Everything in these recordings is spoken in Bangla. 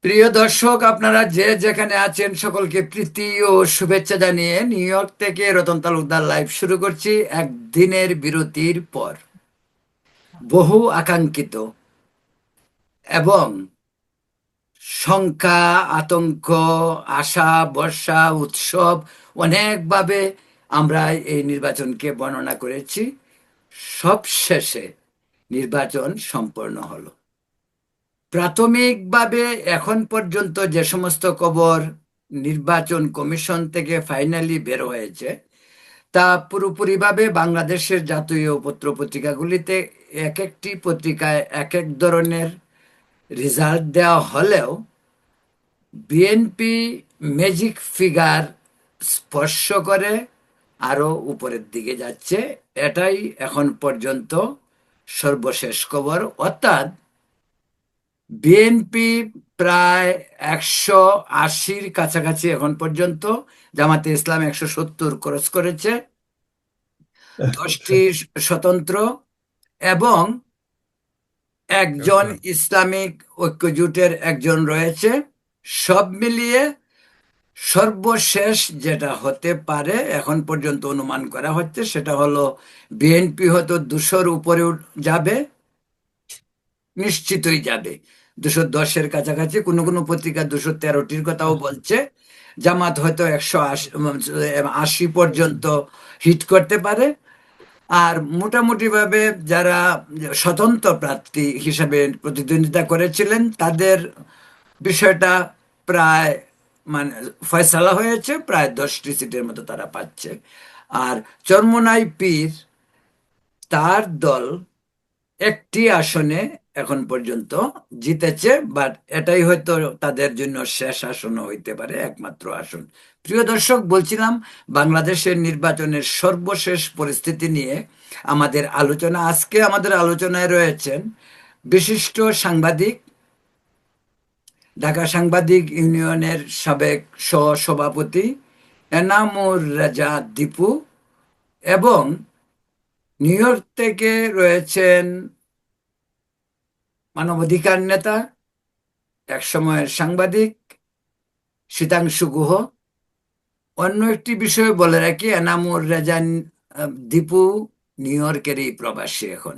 প্রিয় দর্শক, আপনারা যে যেখানে আছেন সকলকে প্রীতি ও শুভেচ্ছা জানিয়ে নিউ ইয়র্ক থেকে রতন তালুকদার লাইভ শুরু করছি একদিনের বিরতির পর। বহু আকাঙ্ক্ষিত এবং শঙ্কা, আতঙ্ক, আশা, বর্ষা, উৎসব অনেকভাবে আমরা এই নির্বাচনকে বর্ণনা করেছি। সবশেষে নির্বাচন সম্পন্ন হলো। প্রাথমিকভাবে এখন পর্যন্ত যে সমস্ত খবর নির্বাচন কমিশন থেকে ফাইনালি বের হয়েছে, তা পুরোপুরিভাবে বাংলাদেশের জাতীয় পত্র পত্রিকাগুলিতে এক একটি পত্রিকায় এক এক ধরনের রেজাল্ট দেওয়া হলেও বিএনপি ম্যাজিক ফিগার স্পর্শ করে আরো উপরের দিকে যাচ্ছে। এটাই এখন পর্যন্ত সর্বশেষ খবর, অর্থাৎ বিএনপি প্রায় 180-র কাছাকাছি এখন পর্যন্ত, জামাতে ইসলাম 170 ক্রস করেছে, 10টি আচ্ছা। স্বতন্ত্র এবং একজন আচ্ছা। ইসলামিক ঐক্যজোটের একজন রয়েছে। সব মিলিয়ে সর্বশেষ যেটা হতে পারে এখন পর্যন্ত অনুমান করা হচ্ছে সেটা হলো বিএনপি হয়তো 200-র উপরে যাবে, নিশ্চিতই যাবে। 210-এর কাছাকাছি, কোনো কোনো পত্রিকা 213-টির কথাও বলছে। জামাত হয়তো 180 পর্যন্ত হিট করতে পারে। আর মোটামুটি ভাবে যারা স্বতন্ত্র প্রার্থী হিসাবে প্রতিদ্বন্দ্বিতা করেছিলেন তাদের বিষয়টা প্রায় মানে ফয়সালা হয়েছে, প্রায় 10টি সিটের মতো তারা পাচ্ছে। আর চরমোনাই পীর, তার দল একটি আসনে এখন পর্যন্ত জিতেছে, বাট এটাই হয়তো তাদের জন্য শেষ আসনও হইতে পারে, একমাত্র আসন। প্রিয় দর্শক, বলছিলাম বাংলাদেশের নির্বাচনের সর্বশেষ পরিস্থিতি নিয়ে আমাদের আলোচনা। আজকে আমাদের আলোচনায় রয়েছেন বিশিষ্ট সাংবাদিক, ঢাকা সাংবাদিক ইউনিয়নের সাবেক সহসভাপতি এনামুর রাজা দীপু, এবং নিউ ইয়র্ক থেকে রয়েছেন মানবাধিকার নেতা, একসময়ের সাংবাদিক শীতাংশু গুহ। অন্য একটি বিষয় বলে রাখি, এনামুর রেজান দীপু নিউ ইয়র্কেরই প্রবাসী এখন,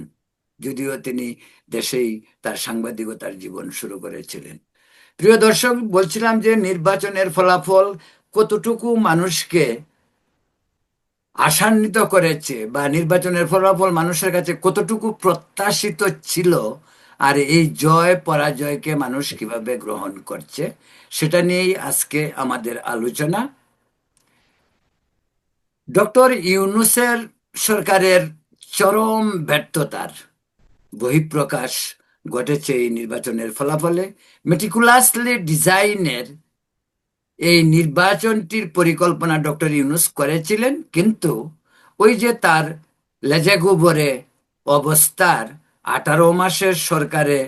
যদিও তিনি দেশেই তার সাংবাদিকতার জীবন শুরু করেছিলেন। প্রিয় দর্শক, বলছিলাম যে নির্বাচনের ফলাফল কতটুকু মানুষকে আশান্বিত করেছে বা নির্বাচনের ফলাফল মানুষের কাছে কতটুকু প্রত্যাশিত ছিল, আর এই জয় পরাজয়কে মানুষ কিভাবে গ্রহণ করছে, সেটা নিয়েই আজকে আমাদের আলোচনা। ডক্টর ইউনূসের সরকারের চরম ব্যর্থতার বহিঃপ্রকাশ ঘটেছে এই নির্বাচনের ফলাফলে। মেটিকুলাসলি ডিজাইনের এই নির্বাচনটির পরিকল্পনা ডক্টর ইউনূস করেছিলেন, কিন্তু ওই যে তার লেজেগুবরে অবস্থার 18 মাসের সরকারে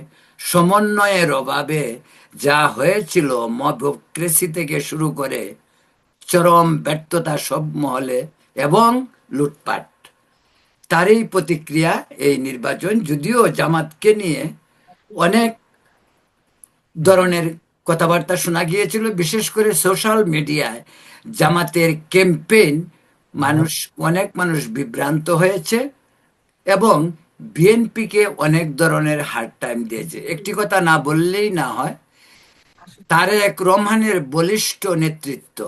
সমন্বয়ের অভাবে যা হয়েছিল, মবক্রেসি থেকে শুরু করে চরম ব্যর্থতা সব মহলে এবং লুটপাট, তারই প্রতিক্রিয়া এই নির্বাচন। যদিও জামাতকে নিয়ে অনেক ধরনের কথাবার্তা শোনা গিয়েছিল, বিশেষ করে সোশ্যাল মিডিয়ায় জামাতের ক্যাম্পেইন, হ্যাঁ। অনেক মানুষ বিভ্রান্ত হয়েছে এবং বিএনপিকে অনেক ধরনের হার্ড টাইম দিয়েছে। একটি কথা না বললেই না হয়, তারেক রহমানের বলিষ্ঠ নেতৃত্ব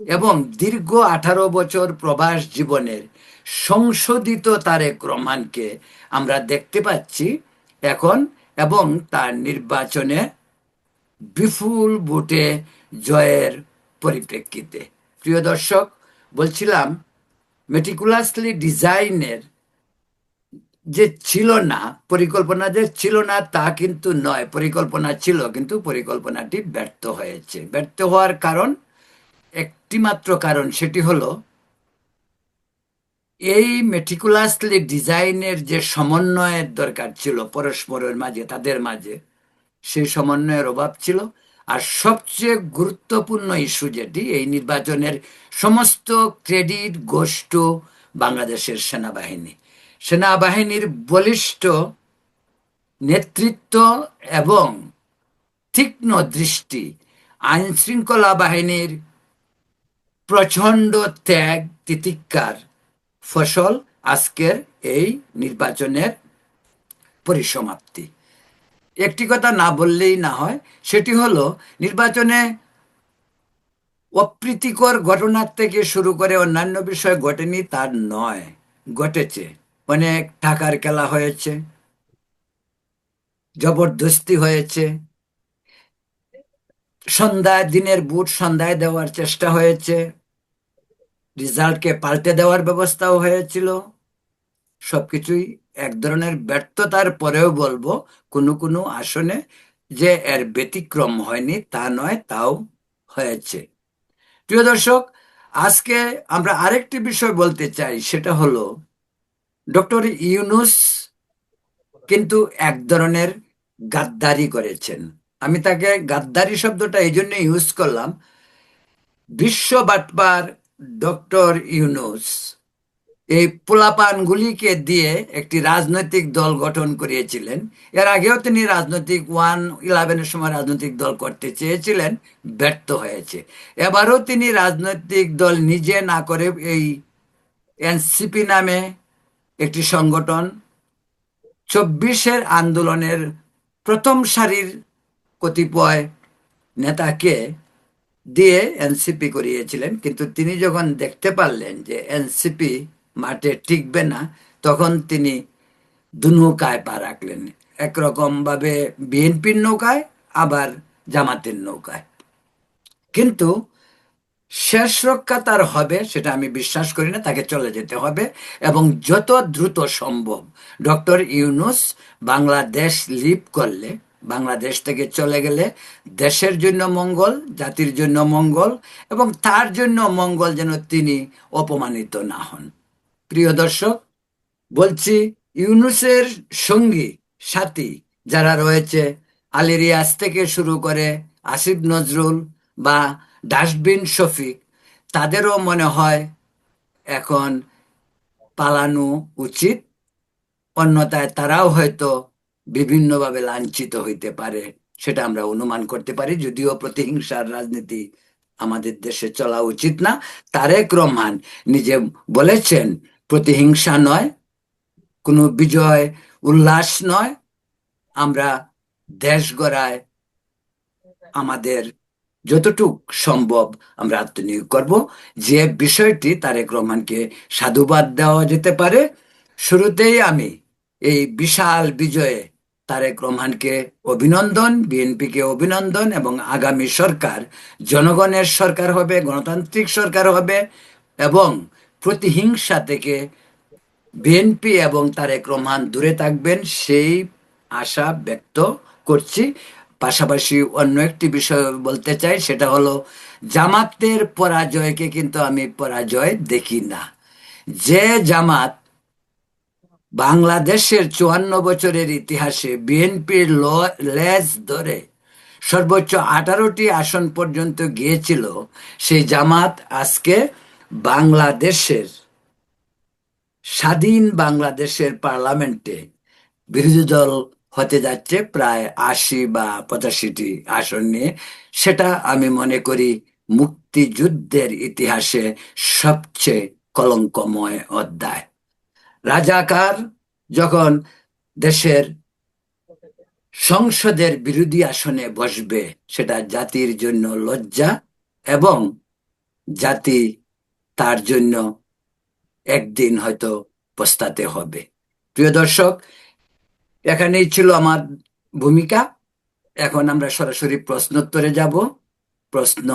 এবং দীর্ঘ 18 বছর প্রবাস জীবনের সংশোধিত তারেক রহমানকে আমরা দেখতে পাচ্ছি এখন, এবং তার নির্বাচনে বিপুল ভোটে জয়ের পরিপ্রেক্ষিতে। প্রিয় দর্শক, বলছিলাম মেটিকুলাসলি ডিজাইনের যে ছিল না, পরিকল্পনা যে ছিল না তা কিন্তু নয়, পরিকল্পনা ছিল, কিন্তু পরিকল্পনাটি ব্যর্থ হয়েছে। ব্যর্থ হওয়ার কারণ, একটি মাত্র কারণ, সেটি হলো এই মেটিকুলাসলি ডিজাইনের যে সমন্বয়ের দরকার ছিল পরস্পরের মাঝে, তাদের মাঝে সেই সমন্বয়ের অভাব ছিল। আর সবচেয়ে গুরুত্বপূর্ণ ইস্যু যেটি, এই নির্বাচনের সমস্ত ক্রেডিট গোষ্ঠ বাংলাদেশের সেনাবাহিনী, সেনাবাহিনীর বলিষ্ঠ নেতৃত্ব এবং তীক্ষ্ণ দৃষ্টি, আইন শৃঙ্খলা বাহিনীর প্রচণ্ড ত্যাগ তিতিক্ষার ফসল আজকের এই নির্বাচনের পরিসমাপ্তি। একটি কথা না বললেই না হয়, সেটি হলো নির্বাচনে অপ্রীতিকর ঘটনার থেকে শুরু করে অন্যান্য বিষয় ঘটেনি তার নয়, ঘটেছে। অনেক টাকার খেলা হয়েছে, জবরদস্তি হয়েছে, সন্ধ্যায় দিনের বুট সন্ধ্যায় দেওয়ার চেষ্টা হয়েছে, রেজাল্টকে পাল্টে দেওয়ার ব্যবস্থাও হয়েছিল। সবকিছুই এক ধরনের ব্যর্থতার পরেও বলবো কোনো কোনো আসনে যে এর ব্যতিক্রম হয়নি তা নয়, তাও হয়েছে। প্রিয় দর্শক, আজকে আমরা আরেকটি বিষয় বলতে চাই, সেটা হলো ডক্টর ইউনুস কিন্তু এক ধরনের গাদ্দারি করেছেন। আমি তাকে গাদ্দারি শব্দটা এই জন্য ইউজ করলাম, বিশ্ব বাটপার ডক্টর ইউনুস এই পোলাপানগুলিকে দিয়ে একটি রাজনৈতিক দল গঠন করিয়েছিলেন। এর আগেও তিনি রাজনৈতিক 1-11 সময় রাজনৈতিক দল করতে চেয়েছিলেন, ব্যর্থ হয়েছে। এবারও তিনি রাজনৈতিক দল নিজে না করে এই এনসিপি নামে একটি সংগঠন, 24-এর আন্দোলনের প্রথম সারির কতিপয় নেতাকে দিয়ে এনসিপি করিয়েছিলেন। কিন্তু তিনি যখন দেখতে পারলেন যে এনসিপি মাঠে টিকবে না, তখন তিনি দু নৌকায় পা রাখলেন, একরকম ভাবে বিএনপির নৌকায়, আবার জামাতের নৌকায়। কিন্তু শেষ রক্ষা তার হবে সেটা আমি বিশ্বাস করি না, তাকে চলে যেতে হবে এবং যত দ্রুত সম্ভব ডক্টর ইউনুস বাংলাদেশ লিভ করলে, বাংলাদেশ থেকে চলে গেলে দেশের জন্য মঙ্গল, জাতির জন্য মঙ্গল, এবং তার জন্য মঙ্গল যেন তিনি অপমানিত না হন। প্রিয় দর্শক, বলছি ইউনুসের সঙ্গী সাথী যারা রয়েছে, আলী রিয়াজ থেকে শুরু করে আসিফ নজরুল বা ডাস্টবিন শফিক, তাদেরও মনে হয় এখন পালানো উচিত, অন্যথায় তারাও হয়তো বিভিন্নভাবে লাঞ্ছিত হইতে পারে, সেটা আমরা অনুমান করতে পারি। যদিও প্রতিহিংসার রাজনীতি আমাদের দেশে চলা উচিত না। তারেক রহমান নিজে বলেছেন প্রতিহিংসা নয়, কোনো বিজয় উল্লাস নয়, আমরা দেশ গড়ায় আমাদের যতটুক সম্ভব আমরা আত্মনিয়োগ করব। যে বিষয়টি তারেক রহমানকে সাধুবাদ দেওয়া যেতে পারে। শুরুতেই আমি এই বিশাল বিজয়ে তারেক রহমানকে অভিনন্দন, বিএনপিকে অভিনন্দন, এবং আগামী সরকার জনগণের সরকার হবে, গণতান্ত্রিক সরকার হবে, এবং প্রতিহিংসা থেকে বিএনপি এবং তারেক রহমান দূরে থাকবেন সেই আশা ব্যক্ত করছি। পাশাপাশি অন্য একটি বিষয় বলতে চাই, সেটা হলো জামাতের পরাজয়কে কিন্তু আমি পরাজয় দেখি না। যে জামাত বাংলাদেশের 54 বছরের ইতিহাসে বিএনপির লেজ ধরে সর্বোচ্চ 18টি আসন পর্যন্ত গিয়েছিল, সেই জামাত আজকে বাংলাদেশের, স্বাধীন বাংলাদেশের পার্লামেন্টে বিরোধী দল হতে যাচ্ছে প্রায় 80 বা 85টি আসন নিয়ে। সেটা আমি মনে করি মুক্তিযুদ্ধের ইতিহাসে সবচেয়ে কলঙ্কময় অধ্যায়। রাজাকার যখন দেশের সংসদের বিরোধী আসনে বসবে, সেটা জাতির জন্য লজ্জা, এবং জাতি তার জন্য একদিন হয়তো পস্তাতে হবে। প্রিয় দর্শক, এখানেই ছিল আমার ভূমিকা। এখন আমরা সরাসরি প্রশ্নোত্তরে যাব। প্রশ্ন,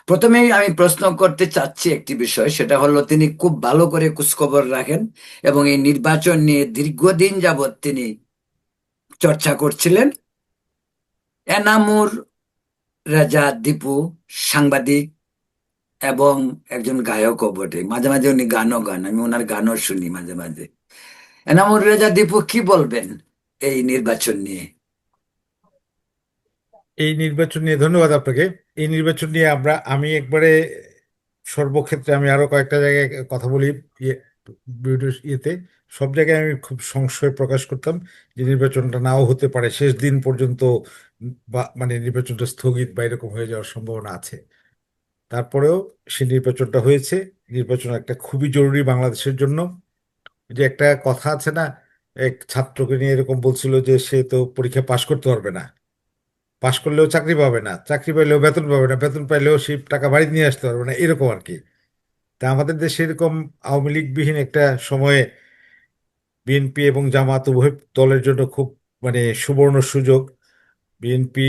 প্রথমেই আমি প্রশ্ন করতে চাচ্ছি একটি বিষয়, সেটা হলো তিনি খুব ভালো করে খোঁজখবর রাখেন এবং এই নির্বাচন নিয়ে দীর্ঘদিন যাবৎ তিনি চর্চা করছিলেন। এনামুর রেজা দীপু সাংবাদিক এবং একজন গায়কও বটে, মাঝে মাঝে উনি গানও গান, আমি ওনার গানও শুনি মাঝে মাঝে। এনামুর রেজা দীপু কি বলবেন এই নির্বাচন নিয়ে? এই নির্বাচন নিয়ে ধন্যবাদ আপনাকে। এই নির্বাচন নিয়ে আমি একবারে সর্বক্ষেত্রে আমি আরো কয়েকটা জায়গায় কথা বলি। ইয়ে, বিভিন্ন ইয়েতে সব জায়গায় আমি খুব সংশয় প্রকাশ করতাম যে নির্বাচনটা নাও হতে পারে, শেষ দিন পর্যন্ত বা মানে নির্বাচনটা স্থগিত বা এরকম হয়ে যাওয়ার সম্ভাবনা আছে। তারপরেও সে নির্বাচনটা হয়েছে। নির্বাচন একটা খুবই জরুরি বাংলাদেশের জন্য। যে একটা কথা আছে না, এক ছাত্রকে নিয়ে এরকম বলছিল যে সে তো পরীক্ষা পাশ করতে পারবে না, পাশ করলেও চাকরি পাবে না, চাকরি পাইলেও বেতন পাবে না, বেতন পাইলেও সে টাকা বাড়ি নিয়ে আসতে পারবে না, এরকম আর কি। তা আমাদের দেশে এরকম আওয়ামী লীগবিহীন একটা সময়ে বিএনপি এবং জামাত উভয় দলের জন্য খুব মানে সুবর্ণ সুযোগ। বিএনপি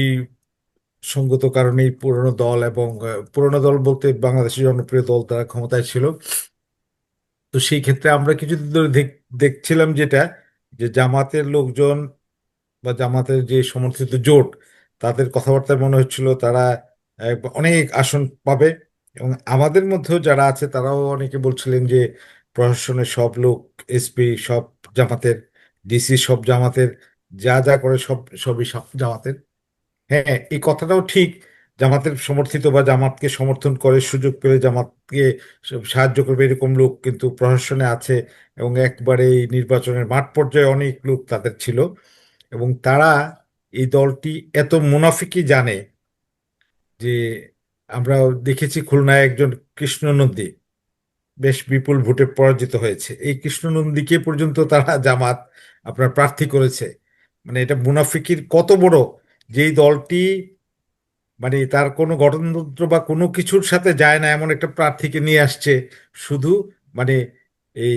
সঙ্গত কারণেই পুরনো দল, এবং পুরনো দল বলতে বাংলাদেশের জনপ্রিয় দল, তারা ক্ষমতায় ছিল। তো সেই ক্ষেত্রে আমরা কিছুদিন ধরে দেখছিলাম যেটা, যে জামাতের লোকজন বা জামাতের যে সমর্থিত জোট, তাদের কথাবার্তায় মনে হচ্ছিল তারা অনেক আসন পাবে। এবং আমাদের মধ্যেও যারা আছে তারাও অনেকে বলছিলেন যে প্রশাসনের সব লোক, এসপি সব জামাতের, ডিসি সব জামাতের, যা যা করে সবই সব জামাতের। হ্যাঁ, এই কথাটাও ঠিক। জামাতের সমর্থিত বা জামাতকে সমর্থন করে সুযোগ পেলে জামাতকে সাহায্য করবে এরকম লোক কিন্তু প্রশাসনে আছে। এবং একবারে এই নির্বাচনের মাঠ পর্যায়ে অনেক লোক তাদের ছিল। এবং তারা এই দলটি এত মুনাফিকি জানে যে আমরা দেখেছি খুলনায় একজন কৃষ্ণ নন্দী বেশ বিপুল ভোটে পরাজিত হয়েছে, এই কৃষ্ণ নন্দীকে পর্যন্ত তারা জামাত আপনার প্রার্থী করেছে। মানে এটা মুনাফিকির কত বড়, যেই দলটি মানে তার কোনো গঠনতন্ত্র বা কোনো কিছুর সাথে যায় না এমন একটা প্রার্থীকে নিয়ে আসছে শুধু মানে এই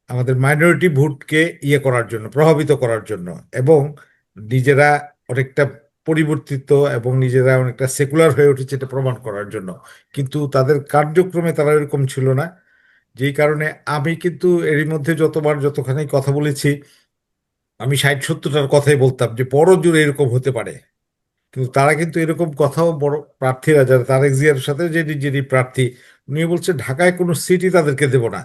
আমাদের মাইনরিটি ভোটকে ইয়ে করার জন্য, প্রভাবিত করার জন্য। এবং নিজেরা অনেকটা পরিবর্তিত এবং নিজেরা অনেকটা সেকুলার হয়ে উঠেছে এটা প্রমাণ করার জন্য। কিন্তু তাদের কার্যক্রমে তারা এরকম ছিল না। যেই কারণে আমি কিন্তু এরই মধ্যে যতবার যতখানি কথা বলেছি, আমি 60-70টার কথাই বলতাম যে বড় জোর এরকম হতে পারে। কিন্তু তারা কিন্তু এরকম কথাও বড় প্রার্থীরা যারা তারেক জিয়ার সাথে যিনি প্রার্থী, উনি বলছে ঢাকায় কোনো সিটই তাদেরকে দেব না।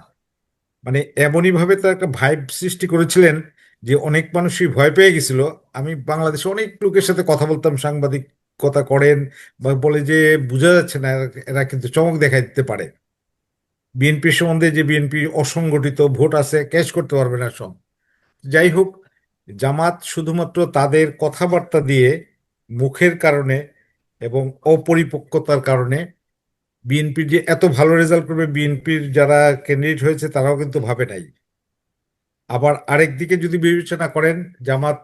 মানে এমনই ভাবে তার একটা ভাইব সৃষ্টি করেছিলেন যে অনেক মানুষই ভয় পেয়ে গেছিল। আমি বাংলাদেশে অনেক লোকের সাথে কথা বলতাম, সাংবাদিকতা করেন বা বলে যে বোঝা যাচ্ছে না এরা এরা কিন্তু চমক দেখাই দিতে পারে। বিএনপি সম্বন্ধে যে বিএনপি অসংগঠিত, ভোট আছে, ক্যাশ করতে পারবে না সব। যাই হোক, জামাত শুধুমাত্র তাদের কথাবার্তা দিয়ে, মুখের কারণে এবং অপরিপক্কতার কারণে বিএনপির যে এত ভালো রেজাল্ট করবে, বিএনপির যারা ক্যান্ডিডেট হয়েছে তারাও কিন্তু ভাবে নাই। আবার আরেক দিকে যদি বিবেচনা করেন, জামাত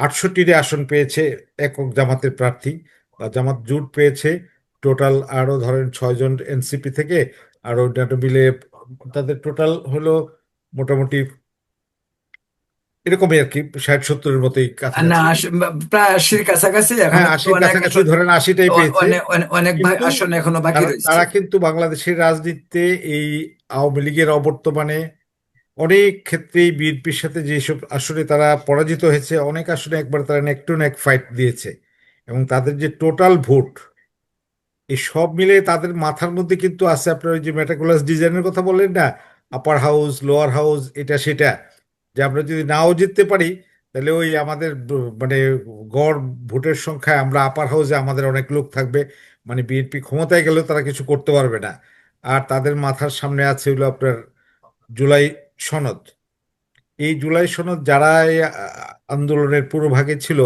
68টি আসন পেয়েছে একক জামাতের প্রার্থী, বা জামাত জোট পেয়েছে টোটাল আরো ধরেন 6 জন এনসিপি থেকে, আর অন্যান্য মিলে তাদের টোটাল হলো মোটামুটি এরকমই আর কি, 60-70-এর মতোই না কাছাকাছি। প্রায় 80-র কাছাকাছি, এখনো হ্যাঁ, কিন্তু 80-র অনেক কাছাকাছি আসন, ধরেন, 80টাই পেয়েছে। অনেক অনেক অনেক কিন্তু আসন এখনো বাকি তারা রয়েছে। তারা কিন্তু বাংলাদেশের রাজনীতিতে এই আওয়ামী লীগের অবর্তমানে অনেক ক্ষেত্রেই বিএনপির সাথে যেসব আসনে তারা পরাজিত হয়েছে, অনেক আসনে একবার তারা নেক টু নেক ফাইট দিয়েছে। এবং তাদের যে টোটাল ভোট, এই সব মিলে তাদের মাথার মধ্যে কিন্তু আছে আপনার ওই যে মেটাকুলাস ডিজাইনের কথা বললেন না, আপার হাউস লোয়ার হাউস এটা সেটা, যে আমরা যদি নাও জিততে পারি তাহলে ওই আমাদের মানে গড় ভোটের সংখ্যায় আমরা আপার হাউসে আমাদের অনেক লোক থাকবে, মানে বিএনপি ক্ষমতায় গেলেও তারা কিছু করতে পারবে না। আর তাদের মাথার সামনে আছে হলো আপনার জুলাই সনদ। এই জুলাই সনদ যারা এই আন্দোলনের পুরোভাগে ছিল,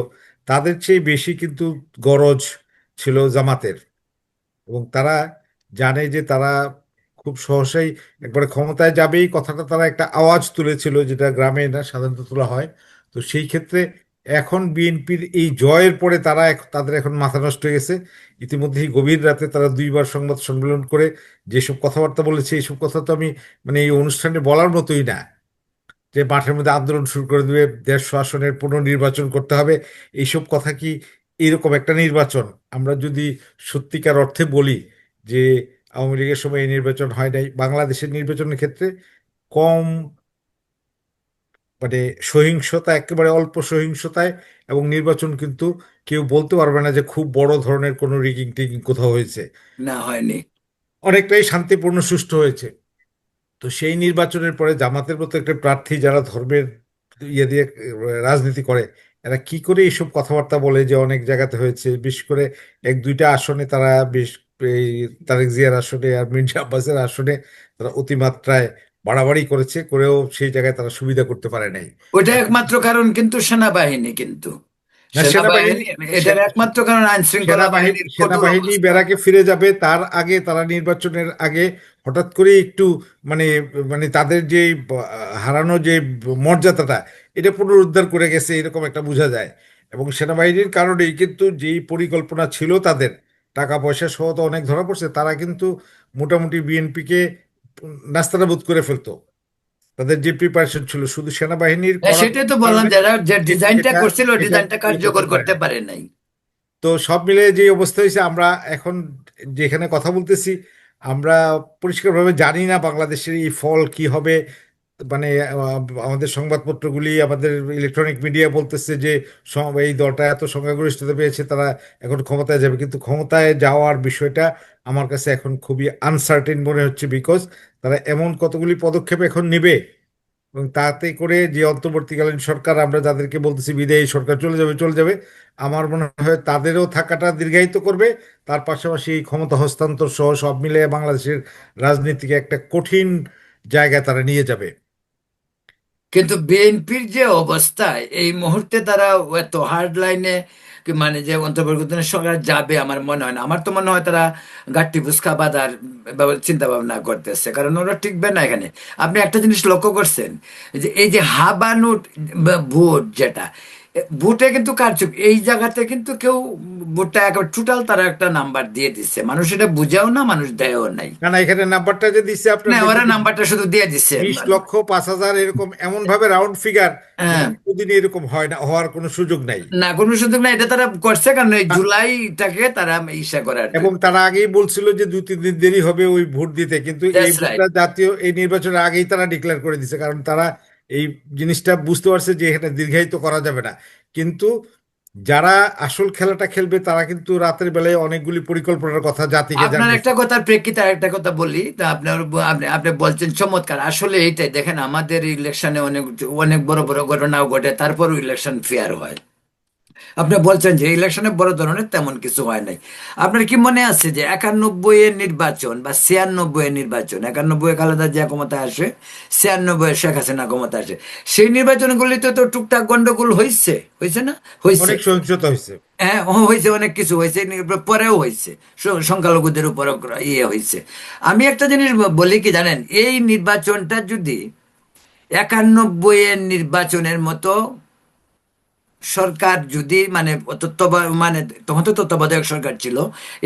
তাদের চেয়ে বেশি কিন্তু গরজ ছিল জামাতের। এবং তারা জানে যে তারা খুব সহসাই একবারে ক্ষমতায় যাবেই, কথাটা তারা একটা আওয়াজ তুলেছিল যেটা গ্রামে না সাধারণত তোলা হয়। তো সেই ক্ষেত্রে এখন বিএনপির এই জয়ের পরে তারা তাদের এখন মাথা নষ্ট হয়ে গেছে। ইতিমধ্যেই গভীর রাতে তারা 2বার সংবাদ সম্মেলন করে যেসব কথাবার্তা বলেছে, এইসব কথা তো আমি মানে এই অনুষ্ঠানে বলার মতোই না। যে মাঠের মধ্যে আন্দোলন শুরু করে দিবে, 150 আসনের পুনর্নির্বাচন করতে হবে, এইসব কথা কি এরকম একটা নির্বাচন? আমরা যদি সত্যিকার অর্থে বলি যে আওয়ামী লীগের সময় এই নির্বাচন হয় নাই, বাংলাদেশের নির্বাচনের ক্ষেত্রে কম মানে সহিংসতা, একেবারে অল্প সহিংসতায়, এবং নির্বাচন কিন্তু কেউ বলতে পারবে না যে খুব বড় ধরনের কোনো রিগিং টিগিং কোথাও হয়েছে। না, হয়নি। অনেকটাই শান্তিপূর্ণ সুষ্ঠু হয়েছে। তো সেই নির্বাচনের পরে জামাতের মতো একটা প্রার্থী যারা ধর্মের ইয়ে দিয়ে রাজনীতি করে, এরা কি করে এইসব কথাবার্তা বলে যে অনেক জায়গাতে হয়েছে, বিশেষ করে 1-2টা আসনে তারা বেশ এই তারেক জিয়ার আসনে আর মির্জা আব্বাসের আসনে তারা অতিমাত্রায় বাড়াবাড়ি করেছে, করেও সেই জায়গায় তারা সুবিধা করতে পারে নাই। ওটা এখন একমাত্র কারণ কিন্তু সেনাবাহিনী, কিন্তু না, সেনাবাহিনী সেনাবাহিনী এটার একমাত্র কারণ, আইন শৃঙ্খলা সেনাবাহিনী বাহিনীর কঠোর সেনাবাহিনী অবস্থা। ব্যারাকে ফিরে যাবে তার আগে, তারা নির্বাচনের আগে হঠাৎ করে একটু মানে মানে তাদের যে হারানো যে মর্যাদাটা, এটা পুনরুদ্ধার করে গেছে এরকম একটা বোঝা যায়। এবং সেনাবাহিনীর কারণেই কিন্তু যেই পরিকল্পনা ছিল তাদের, টাকা পয়সা সহ তো অনেক ধরা পড়ছে, তারা কিন্তু মোটামুটি বিএনপিকে নাস্তানাবুদ করে ফেলতো। তাদের যে প্রিপারেশন ছিল, শুধু সেনাবাহিনীর হ্যাঁ, সেটাই তো করার বললাম, কারণে যারা যে বিএনপি ডিজাইনটা এটা করছিল এটা ডিজাইনটা ইয়ে করতে কার্যকর পারে করতে নাই। পারে নাই। তো সব মিলে যে অবস্থা হয়েছে, আমরা এখন যেখানে কথা বলতেছি, আমরা পরিষ্কারভাবে জানি না বাংলাদেশের এই ফল কি হবে। মানে আমাদের সংবাদপত্রগুলি, আমাদের ইলেকট্রনিক মিডিয়া বলতেছে যে এই দলটা এত সংখ্যাগরিষ্ঠতা পেয়েছে, তারা এখন ক্ষমতায় যাবে, কিন্তু ক্ষমতায় যাওয়ার বিষয়টা আমার কাছে এখন খুবই আনসার্টেন মনে হচ্ছে। বিকজ তারা এমন কতগুলি পদক্ষেপ এখন নেবে, এবং তাতে করে যে অন্তর্বর্তীকালীন সরকার, আমরা যাদেরকে বলতেছি বিদায়ী সরকার, চলে যাবে চলে যাবে, আমার মনে হয় তাদেরও থাকাটা দীর্ঘায়িত করবে। তার পাশাপাশি এই ক্ষমতা হস্তান্তর সহ সব মিলে বাংলাদেশের রাজনীতিকে একটা কঠিন জায়গায় তারা নিয়ে যাবে। কিন্তু বিএনপির যে অবস্থা এই মুহূর্তে, তারা এত হার্ড লাইনে মানে যে অন্তর্বর্তীকালীন সরকার যাবে আমার মনে হয় না। আমার তো মনে হয় তারা গাট্টি ফুসকা বাঁধার চিন্তা ভাবনা করতেছে, কারণ ওরা টিকবে না এখানে। আপনি একটা জিনিস লক্ষ্য করছেন, যে এই যে হাবানুট ভোট যেটা, ভোটে কিন্তু কারচুপ এই জায়গাতে কিন্তু কেউ ভোটটা একেবারে টোটাল তারা একটা নাম্বার দিয়ে দিচ্ছে, মানুষ এটা বুঝেও না, মানুষ দেয়ও নাই। না না, এখানে নাম্বারটা যে দিচ্ছে আপনার না, ওরা দেখবেন নাম্বারটা শুধু দিয়ে দিচ্ছে। 20,05,000 এরকম এমন ভাবে রাউন্ড ফিগার, এটা হ্যাঁ, কোনোদিনই এরকম হয় না, হওয়ার কোনো সুযোগ নাই। না কোনো সুযোগ নাই, এটা তারা করছে কারণ এই জুলাইটাকে তারা ইসা করার এবং জন্য। তারা আগেই বলছিল যে 2-3 দিন দেরি হবে ওই ভোট দিতে, কিন্তু এই দ্যাটস রাইট। ভোটটা জাতীয় এই নির্বাচনের আগেই তারা ডিক্লেয়ার করে দিছে, কারণ তারা এই জিনিসটা বুঝতে পারছে যে এখানে দীর্ঘায়িত করা যাবে না। কিন্তু যারা আসল খেলাটা খেলবে, তারা কিন্তু রাতের বেলায় অনেকগুলি পরিকল্পনার কথা জাতিকে আপনার জানাইছে। একটা কথার প্রেক্ষিতে আরেকটা কথা বলি, তা আপনার আপনি আপনি বলছেন চমৎকার, আসলে এইটাই দেখেন, আমাদের ইলেকশনে অনেক অনেক বড় বড় ঘটনাও ঘটে, তারপরও ইলেকশন ফেয়ার হয়। আপনি বলছেন যে ইলেকশনে বড় ধরনের তেমন কিছু হয় নাই। আপনার কি মনে আছে যে 91 এর নির্বাচন বা 96 এর নির্বাচন, 91 খালেদা জিয়া ক্ষমতায় আসে, 96 শেখ হাসিনা ক্ষমতায় আসে, সেই নির্বাচনগুলিতে তো টুকটাক গন্ডগোল হয়েছে, হয়েছে না? হয়েছে। অনেক সহিংসতা হয়েছে। হ্যাঁ, হয়েছে, অনেক কিছু হয়েছে, পরেও হয়েছে, সংখ্যালঘুদের উপর ইয়ে হয়েছে। আমি একটা জিনিস বলি কি জানেন, এই নির্বাচনটা যদি 91 এর নির্বাচনের মতো সরকার যদি মানে মানে তখন তো তত্ত্বাবধায়ক সরকার ছিল,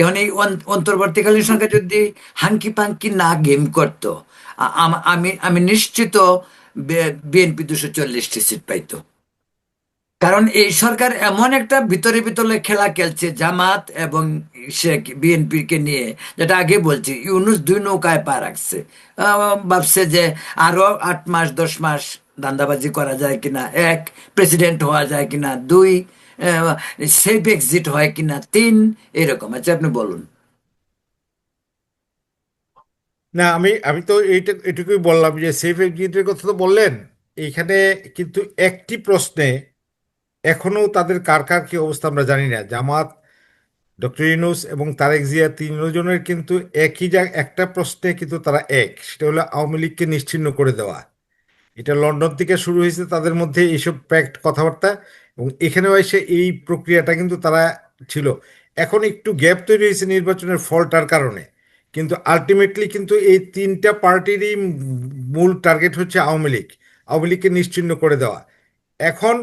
এখন এই অন্তর্বর্তীকালীন সরকার যদি হাঙ্কি পাঙ্কি না গেম করতো, আমি আমি নিশ্চিত বিএনপি 240টি সিট পাইতো। কারণ এই সরকার এমন একটা ভিতরে ভিতরে খেলা খেলছে জামাত এবং শেখ বিএনপি কে নিয়ে, যেটা আগে বলছি, ইউনুস দুই নৌকায় পা রাখছে। ভাবছে যে আরো 8 মাস 10 মাস ধান্দাবাজি করা যায় কিনা, এক, প্রেসিডেন্ট হওয়া যায় কিনা, দুই, সেফ এক্সিট হয় কিনা, তিন, এরকম। আচ্ছা, আপনি বলুন। না, আমি আমি তো এটুকুই বললাম যে সেফ এক্সিটের কথা তো বললেন। এইখানে কিন্তু একটি প্রশ্নে এখনো তাদের কার কার কি অবস্থা আমরা জানি না। জামাত, ডক্টর ইউনূস এবং তারেক জিয়া তিনজনের কিন্তু একই একটা প্রশ্নে কিন্তু তারা এক, সেটা হলো আওয়ামী লীগকে নিশ্চিহ্ন করে দেওয়া। এটা লন্ডন থেকে শুরু হয়েছে তাদের মধ্যে এইসব প্যাক্ট কথাবার্তা, এবং এখানেও এসে এই প্রক্রিয়াটা কিন্তু তারা ছিল। এখন একটু গ্যাপ তৈরি হয়েছে নির্বাচনের ফলটার কারণে, কিন্তু আলটিমেটলি কিন্তু এই তিনটা পার্টিরই মূল টার্গেট হচ্ছে আওয়ামী লীগ, আওয়ামী লীগকে নিশ্চিহ্ন করে দেওয়া। এখন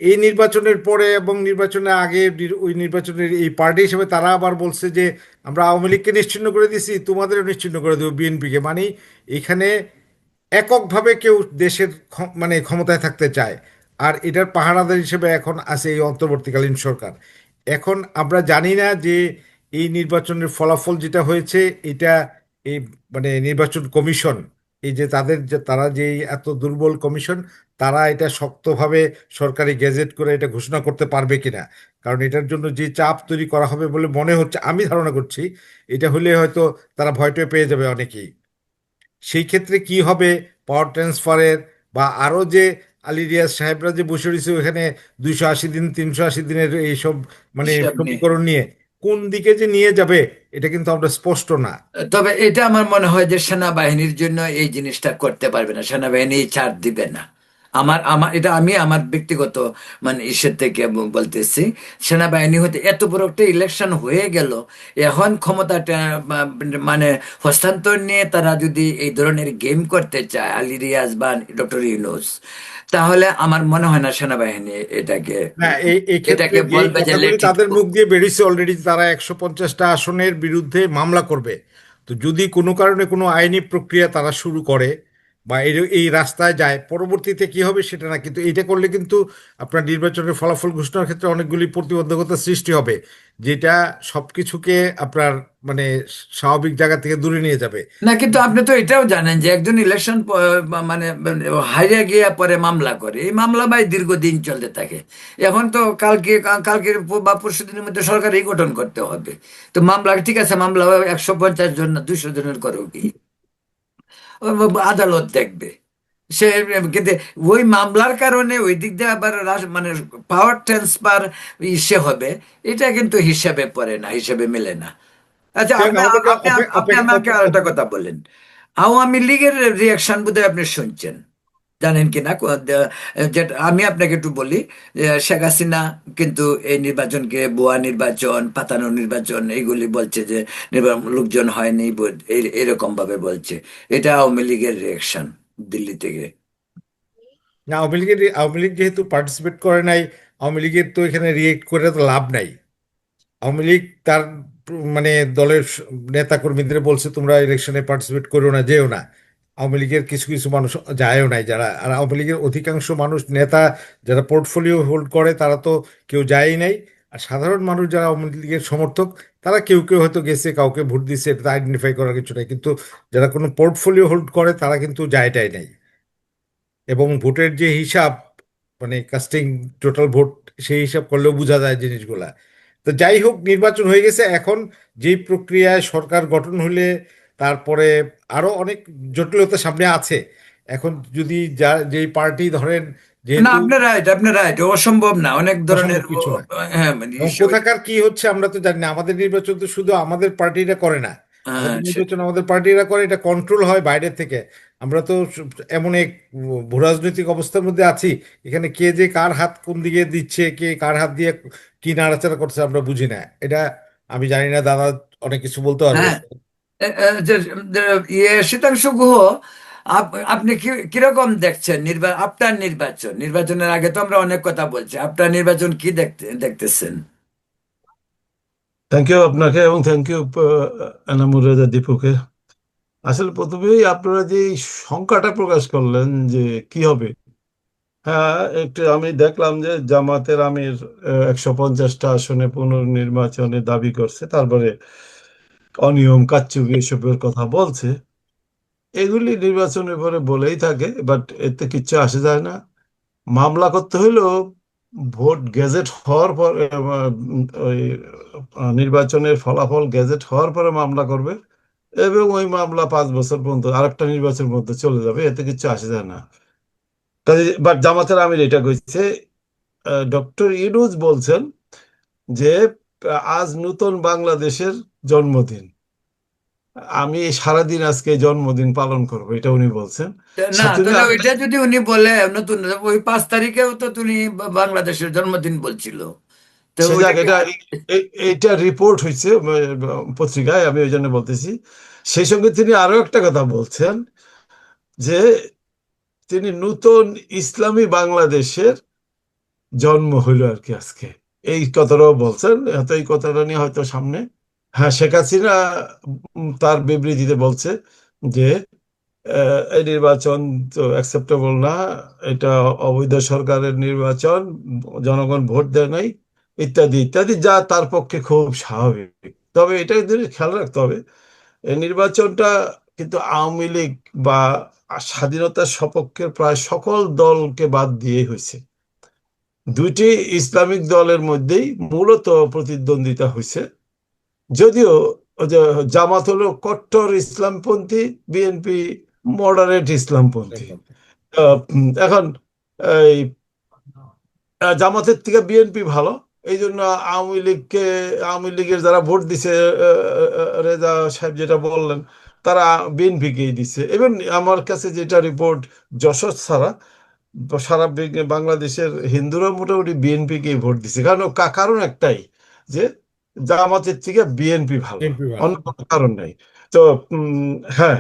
এই নির্বাচনের পরে এবং নির্বাচনের আগে ওই নির্বাচনের এই পার্টি হিসেবে তারা আবার বলছে যে আমরা আওয়ামী লীগকে নিশ্চিহ্ন করে দিছি, তোমাদেরও নিশ্চিহ্ন করে দেবো বিএনপিকে। মানে এখানে এককভাবে কেউ দেশের মানে ক্ষমতায় থাকতে চায়, আর এটার পাহারাদার হিসেবে এখন আছে এই অন্তর্বর্তীকালীন সরকার। এখন আমরা জানি না যে এই নির্বাচনের ফলাফল যেটা হয়েছে, এটা এই মানে নির্বাচন কমিশন, এই যে তারা যে এত দুর্বল কমিশন, তারা এটা শক্তভাবে সরকারি গেজেট করে এটা ঘোষণা করতে পারবে কিনা। কারণ এটার জন্য যে চাপ তৈরি করা হবে বলে মনে হচ্ছে, আমি ধারণা করছি এটা হলে হয়তো তারা ভয়টা পেয়ে যাবে অনেকেই। সেই ক্ষেত্রে কি হবে পাওয়ার ট্রান্সফারের, বা আরো যে আলী রিয়াজ সাহেবরা যে বসে রয়েছে ওখানে 280 দিন 380 দিনের এইসব মানে হিসাব নেই। সমীকরণ নিয়ে কোন দিকে যে নিয়ে যাবে, এটা কিন্তু আমরা স্পষ্ট না। তবে এটা আমার মনে হয় যে সেনাবাহিনীর জন্য এই জিনিসটা করতে পারবে না, সেনাবাহিনী ছাড় দিবে না। আমার আমার এটা আমি আমার ব্যক্তিগত মানে ইসের থেকে বলতেছি, সেনাবাহিনী হতে এত বড় একটা ইলেকশন হয়ে গেল, এখন ক্ষমতাটা মানে হস্তান্তর নিয়ে তারা যদি এই ধরনের গেম করতে চায়, আলী রিয়াজ বা ডক্টর ইউনূস, তাহলে আমার মনে হয় না সেনাবাহিনী এটাকে না, এই ক্ষেত্রে এটাকে যে বলবে যে কথাগুলি লেট ইট তাদের গো। মুখ দিয়ে বেরিয়েছে অলরেডি, তারা 150টা আসনের বিরুদ্ধে মামলা করবে। তো যদি কোনো কারণে কোনো আইনি প্রক্রিয়া তারা শুরু করে বা এই রাস্তায় যায়, পরবর্তীতে কি হবে সেটা না, কিন্তু এটা করলে কিন্তু আপনার নির্বাচনের ফলাফল ঘোষণার ক্ষেত্রে অনেকগুলি প্রতিবন্ধকতা সৃষ্টি হবে, যেটা সবকিছুকে আপনার মানে স্বাভাবিক জায়গা থেকে দূরে নিয়ে যাবে। না, কিন্তু আপনি তো এটাও জানেন যে একজন ইলেকশন মানে হারিয়ে গিয়ে পরে মামলা করে, এই মামলা ভাই দীর্ঘদিন চলতে থাকে। এখন তো কালকে বা পরশু দিনের মধ্যে সরকারই গঠন করতে হবে। তো মামলা ঠিক আছে, মামলা 150 জন না 200 জনের করেও কি, আদালত দেখবে। সে কিন্তু ওই মামলার কারণে ওই দিক দিয়ে আবার মানে পাওয়ার ট্রান্সফার ইসে হবে, এটা কিন্তু হিসাবে পড়ে না, হিসাবে মেলে না। আচ্ছা, যাই হোক, আপনি আমাদেরকে আপনি আপনি আমাকে আরেকটা কথা বলেন। আওয়ামী লীগের রিয়াকশন বোধহয় আপনি শুনছেন, জানেন কিনা যেটা আমি আপনাকে একটু বলি। শেখ হাসিনা কিন্তু এই নির্বাচনকে ভুয়া নির্বাচন, পাতানো নির্বাচন এইগুলি বলছে যে লোকজন হয়নি, এরকম ভাবে বলছে। এটা আওয়ামী লীগের রিয়াকশন দিল্লি থেকে। না, আওয়ামী লীগ যেহেতু পার্টিসিপেট করে নাই, আওয়ামী লীগের তো এখানে রিয়েক্ট করে তো লাভ নাই। আওয়ামী লীগ তার মানে দলের নেতা কর্মীদের বলছে তোমরা ইলেকশনে পার্টিসিপেট করো না, যেও না। আওয়ামী লীগের কিছু কিছু মানুষ যায়ও নাই, যারা আর আওয়ামী লীগের অধিকাংশ মানুষ নেতা যারা পোর্টফোলিও হোল্ড করে তারা তো কেউ যায়ই নাই। আর সাধারণ মানুষ যারা আওয়ামী লীগের সমর্থক, তারা কেউ কেউ হয়তো গেছে, কাউকে ভোট দিচ্ছে, এটা আইডেন্টিফাই করার কিছু নাই, কিন্তু যারা কোনো পোর্টফোলিও হোল্ড করে তারা কিন্তু যায়টাই নাই। এবং ভোটের যে হিসাব মানে কাস্টিং টোটাল ভোট, সেই হিসাব করলেও বোঝা যায় জিনিসগুলা। তো যাই হোক, নির্বাচন হয়ে গেছে। এখন যেই প্রক্রিয়ায় সরকার গঠন হলে তারপরে আরো অনেক জটিলতা সামনে আছে। এখন যদি যেই পার্টি ধরেন, না, যেহেতু আপনি রাইট, আপনি রাইট, অসম্ভব না, অনেক ধরনের অসম্ভব কিছু না, হ্যাঁ মানে এবং কোথাকার কি হচ্ছে আমরা তো জানি না। আমাদের নির্বাচন তো শুধু আমাদের পার্টিরা করে না, হ্যাঁ আমাদের নির্বাচন আমাদের পার্টিরা করে, এটা কন্ট্রোল হয় বাইরের থেকে। আমরা তো এমন এক ভূরাজনৈতিক অবস্থার মধ্যে আছি, এখানে কে যে কার হাত কোন দিকে দিচ্ছে, কে কার হাত দিয়ে কি নাড়াচাড়া করছে আমরা বুঝি না। এটা আমি জানি না, দাদা অনেক কিছু বলতে পারবে। হ্যাঁ। শীতাংশু গুহ, আপনি কিরকম দেখছেন আপনার নির্বাচনের আগে তো আমরা অনেক কথা বলছি, আপনার নির্বাচন কি দেখতেছেন? থ্যাংক ইউ আপনাকে, এবং থ্যাংক ইউ এনামুর রেজা দীপুকে। আসলে প্রথমেই আপনারা যে এই শঙ্কাটা প্রকাশ করলেন যে কি হবে, হ্যাঁ, একটু আমি দেখলাম যে জামাতের আমির 150টা আসনে পুনর্নির্বাচনের দাবি করছে, তারপরে অনিয়ম কারচুপি এসবের কথা বলছে। এগুলি নির্বাচনের পরে বলেই থাকে, বাট এতে কিচ্ছু আসে যায় না। মামলা করতে হইলেও ভোট গেজেট হওয়ার পর ওই নির্বাচনের ফলাফল গেজেট হওয়ার পরে মামলা করবে, এবং ওই মামলা 5 বছর পর্যন্ত আরেকটা নির্বাচনের মধ্যে চলে যাবে, এতে কিছু আসে যায় না। কাজে বাট জামাতের আমির এটা কইছে, ডক্টর ইউনূস বলছেন যে আজ নতুন বাংলাদেশের জন্মদিন, আমি সারাদিন আজকে জন্মদিন পালন করবো, এটা উনি বলছেন। না, সাথে উনি তাহলে আরেকটা, ওইটা যদি উনি বলে নতুন, ওই 5 তারিখেও তো তুমি বাংলাদেশের জন্মদিন বলছিল, তো সে ওইটা যাক, কি? এটা রিপোর্ট হয়েছে পত্রিকায়, আমি ওই জন্য বলতেছি। সেই সঙ্গে তিনি আরো একটা কথা বলছেন যে তিনি নতুন ইসলামী বাংলাদেশের জন্ম হইল আর কি আজকে, এই কথাটাও বলছেন। হয়তো এই কথাটা নিয়ে হয়তো সামনে, হ্যাঁ, শেখ হাসিনা তার বিবৃতিতে বলছে যে এই নির্বাচন তো অ্যাকসেপ্টেবল না, এটা অবৈধ সরকারের নির্বাচন, জনগণ ভোট দেয় নাই, ইত্যাদি ইত্যাদি, যা তার পক্ষে খুব স্বাভাবিক। তবে এটা কিন্তু খেয়াল রাখতে হবে, এই নির্বাচনটা কিন্তু আওয়ামী লীগ বা স্বাধীনতার সপক্ষের প্রায় সকল দলকে বাদ দিয়ে হয়েছে। দুইটি ইসলামিক দলের মধ্যেই মূলত প্রতিদ্বন্দ্বিতা হয়েছে। যদিও ওই যে জামাত হলো কট্টর ইসলামপন্থী, বিএনপি মডারেট ইসলামপন্থী। এখন এই জামাতের থেকে বিএনপি ভালো, এই জন্য আওয়ামী লীগের যারা ভোট দিছে, রেজা সাহেব যেটা বললেন, তারা বিএনপিকেই দিছে। এবং আমার কাছে যেটা রিপোর্ট, যশোর ছাড়া সারা বাংলাদেশের হিন্দুরা মোটামুটি বিএনপিকেই ভোট দিছে। কারণ কারণ একটাই, যে জামাতের থেকে বিএনপি ভালো, এমপি ভালো। অন্য কোনো কারণ নাই। তো হ্যাঁ,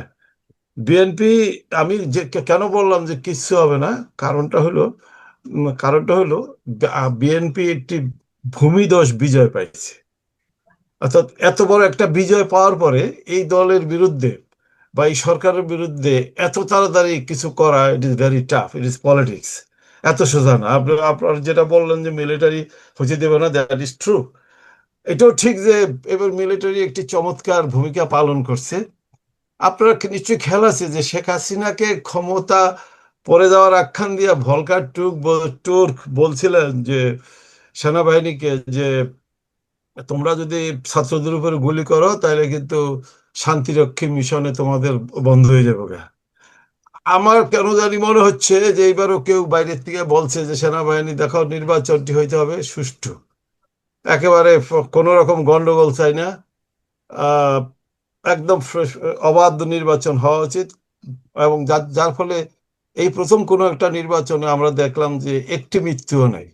বিএনপি, আমি যে কেন বললাম যে কিচ্ছু হবে না, কারণটা হলো বিএনপি একটি ভূমিধস বিজয় পাইছে। অর্থাৎ এত বড় একটা বিজয় পাওয়ার পরে এই দলের বিরুদ্ধে বা এই সরকারের বিরুদ্ধে এত তাড়াতাড়ি কিছু করা, it is very tough, it is politics. এত সোজা না। আপনার যেটা বললেন যে মিলিটারি হতে দেবে না, দ্যাট ইজ ট্রু। এটাও ঠিক যে এবার মিলিটারি একটি চমৎকার ভূমিকা পালন করছে। আপনারা নিশ্চয়ই খেয়াল আছে যে শেখ হাসিনাকে ক্ষমতা পড়ে যাওয়ার আখ্যান দিয়া ভলকার টুর্ক বলছিলেন যে সেনাবাহিনীকে, যে তোমরা যদি ছাত্রদের উপরে গুলি করো তাহলে কিন্তু শান্তিরক্ষী মিশনে তোমাদের বন্ধ হয়ে যাবে গা। আমার কেন জানি মনে হচ্ছে যে এইবারও কেউ বাইরের থেকে বলছে যে সেনাবাহিনী, দেখো, নির্বাচনটি হইতে হবে সুষ্ঠু, একেবারে কোনো রকম গন্ডগোল চাই না, আহ, একদম অবাধ নির্বাচন হওয়া উচিত। এবং যার যার ফলে এই প্রথম কোনো একটা নির্বাচনে আমরা দেখলাম যে একটি মৃত্যুও নাই।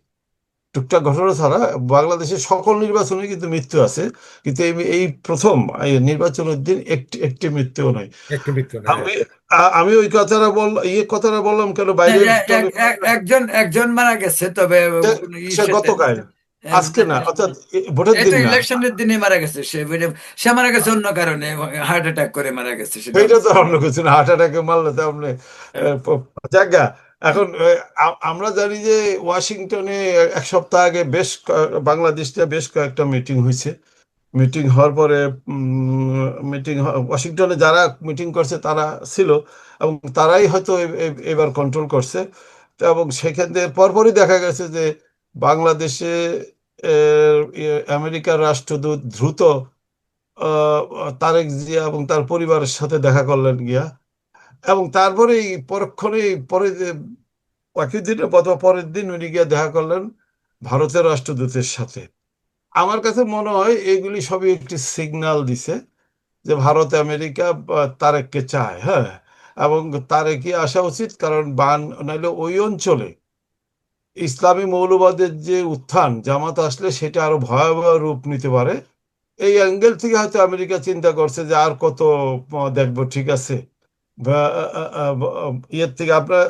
টুকটাক ঘটনা ছাড়া বাংলাদেশের সকল নির্বাচনে কিন্তু মৃত্যু আছে, কিন্তু এই প্রথম এই নির্বাচনের দিন একটি একটি মৃত্যুও নাই। একটি মৃত্যু না, হ্যাঁ। আমি আমি ওই কথাটা বললাম কেন, এ- বাইরের এ- টলে এক- একজন একজন মারা গেছে, তবে সে- কোনো সে ইসেতে না। গতকাল, এম, আজকে না, অর্থাৎ ভোটের এই দিন তো না। ইলেকশনের দিনে মারা গেছে সে, সে মারা গেছে অন্য কারণে, হার্ট অ্যাটাক করে মারা গেছে, সেটা সেইটা তো অন্য কিছু না, হার্ট অ্যাটাকে মারলে তো আপনি জায়গা। এখন আমরা জানি যে ওয়াশিংটনে এক সপ্তাহ আগে বাংলাদেশে বেশ কয়েকটা মিটিং হয়েছে। মিটিং হওয়ার পরে ওয়াশিংটনে যারা মিটিং করছে তারা ছিল, এবং তারাই হয়তো এবার কন্ট্রোল করছে। তো এবং সেখানে পরপরই দেখা গেছে যে বাংলাদেশে আমেরিকার রাষ্ট্রদূত দ্রুত আহ, তারেক জিয়া এবং তার পরিবারের সাথে দেখা করলেন গিয়া। এবং তারপরেই পরক্ষণেই পরে একই দিন অথবা পরের দিন উনি গিয়ে দেখা করলেন ভারতের রাষ্ট্রদূতের সাথে। আমার কাছে মনে হয় এগুলি সবই একটি সিগন্যাল দিছে যে ভারত আমেরিকা তারেককে চায়। হ্যাঁ, এবং তারেকই আসা উচিত, কারণ নাইলে ওই অঞ্চলে ইসলামী মৌলবাদের যে উত্থান, জামাত আসলে সেটা আরো ভয়াবহ রূপ নিতে পারে। এই অ্যাঙ্গেল থেকে হয়তো আমেরিকা চিন্তা করছে যে আর কত দেখবো, ঠিক আছে। বা ইয়ের থেকে আপনার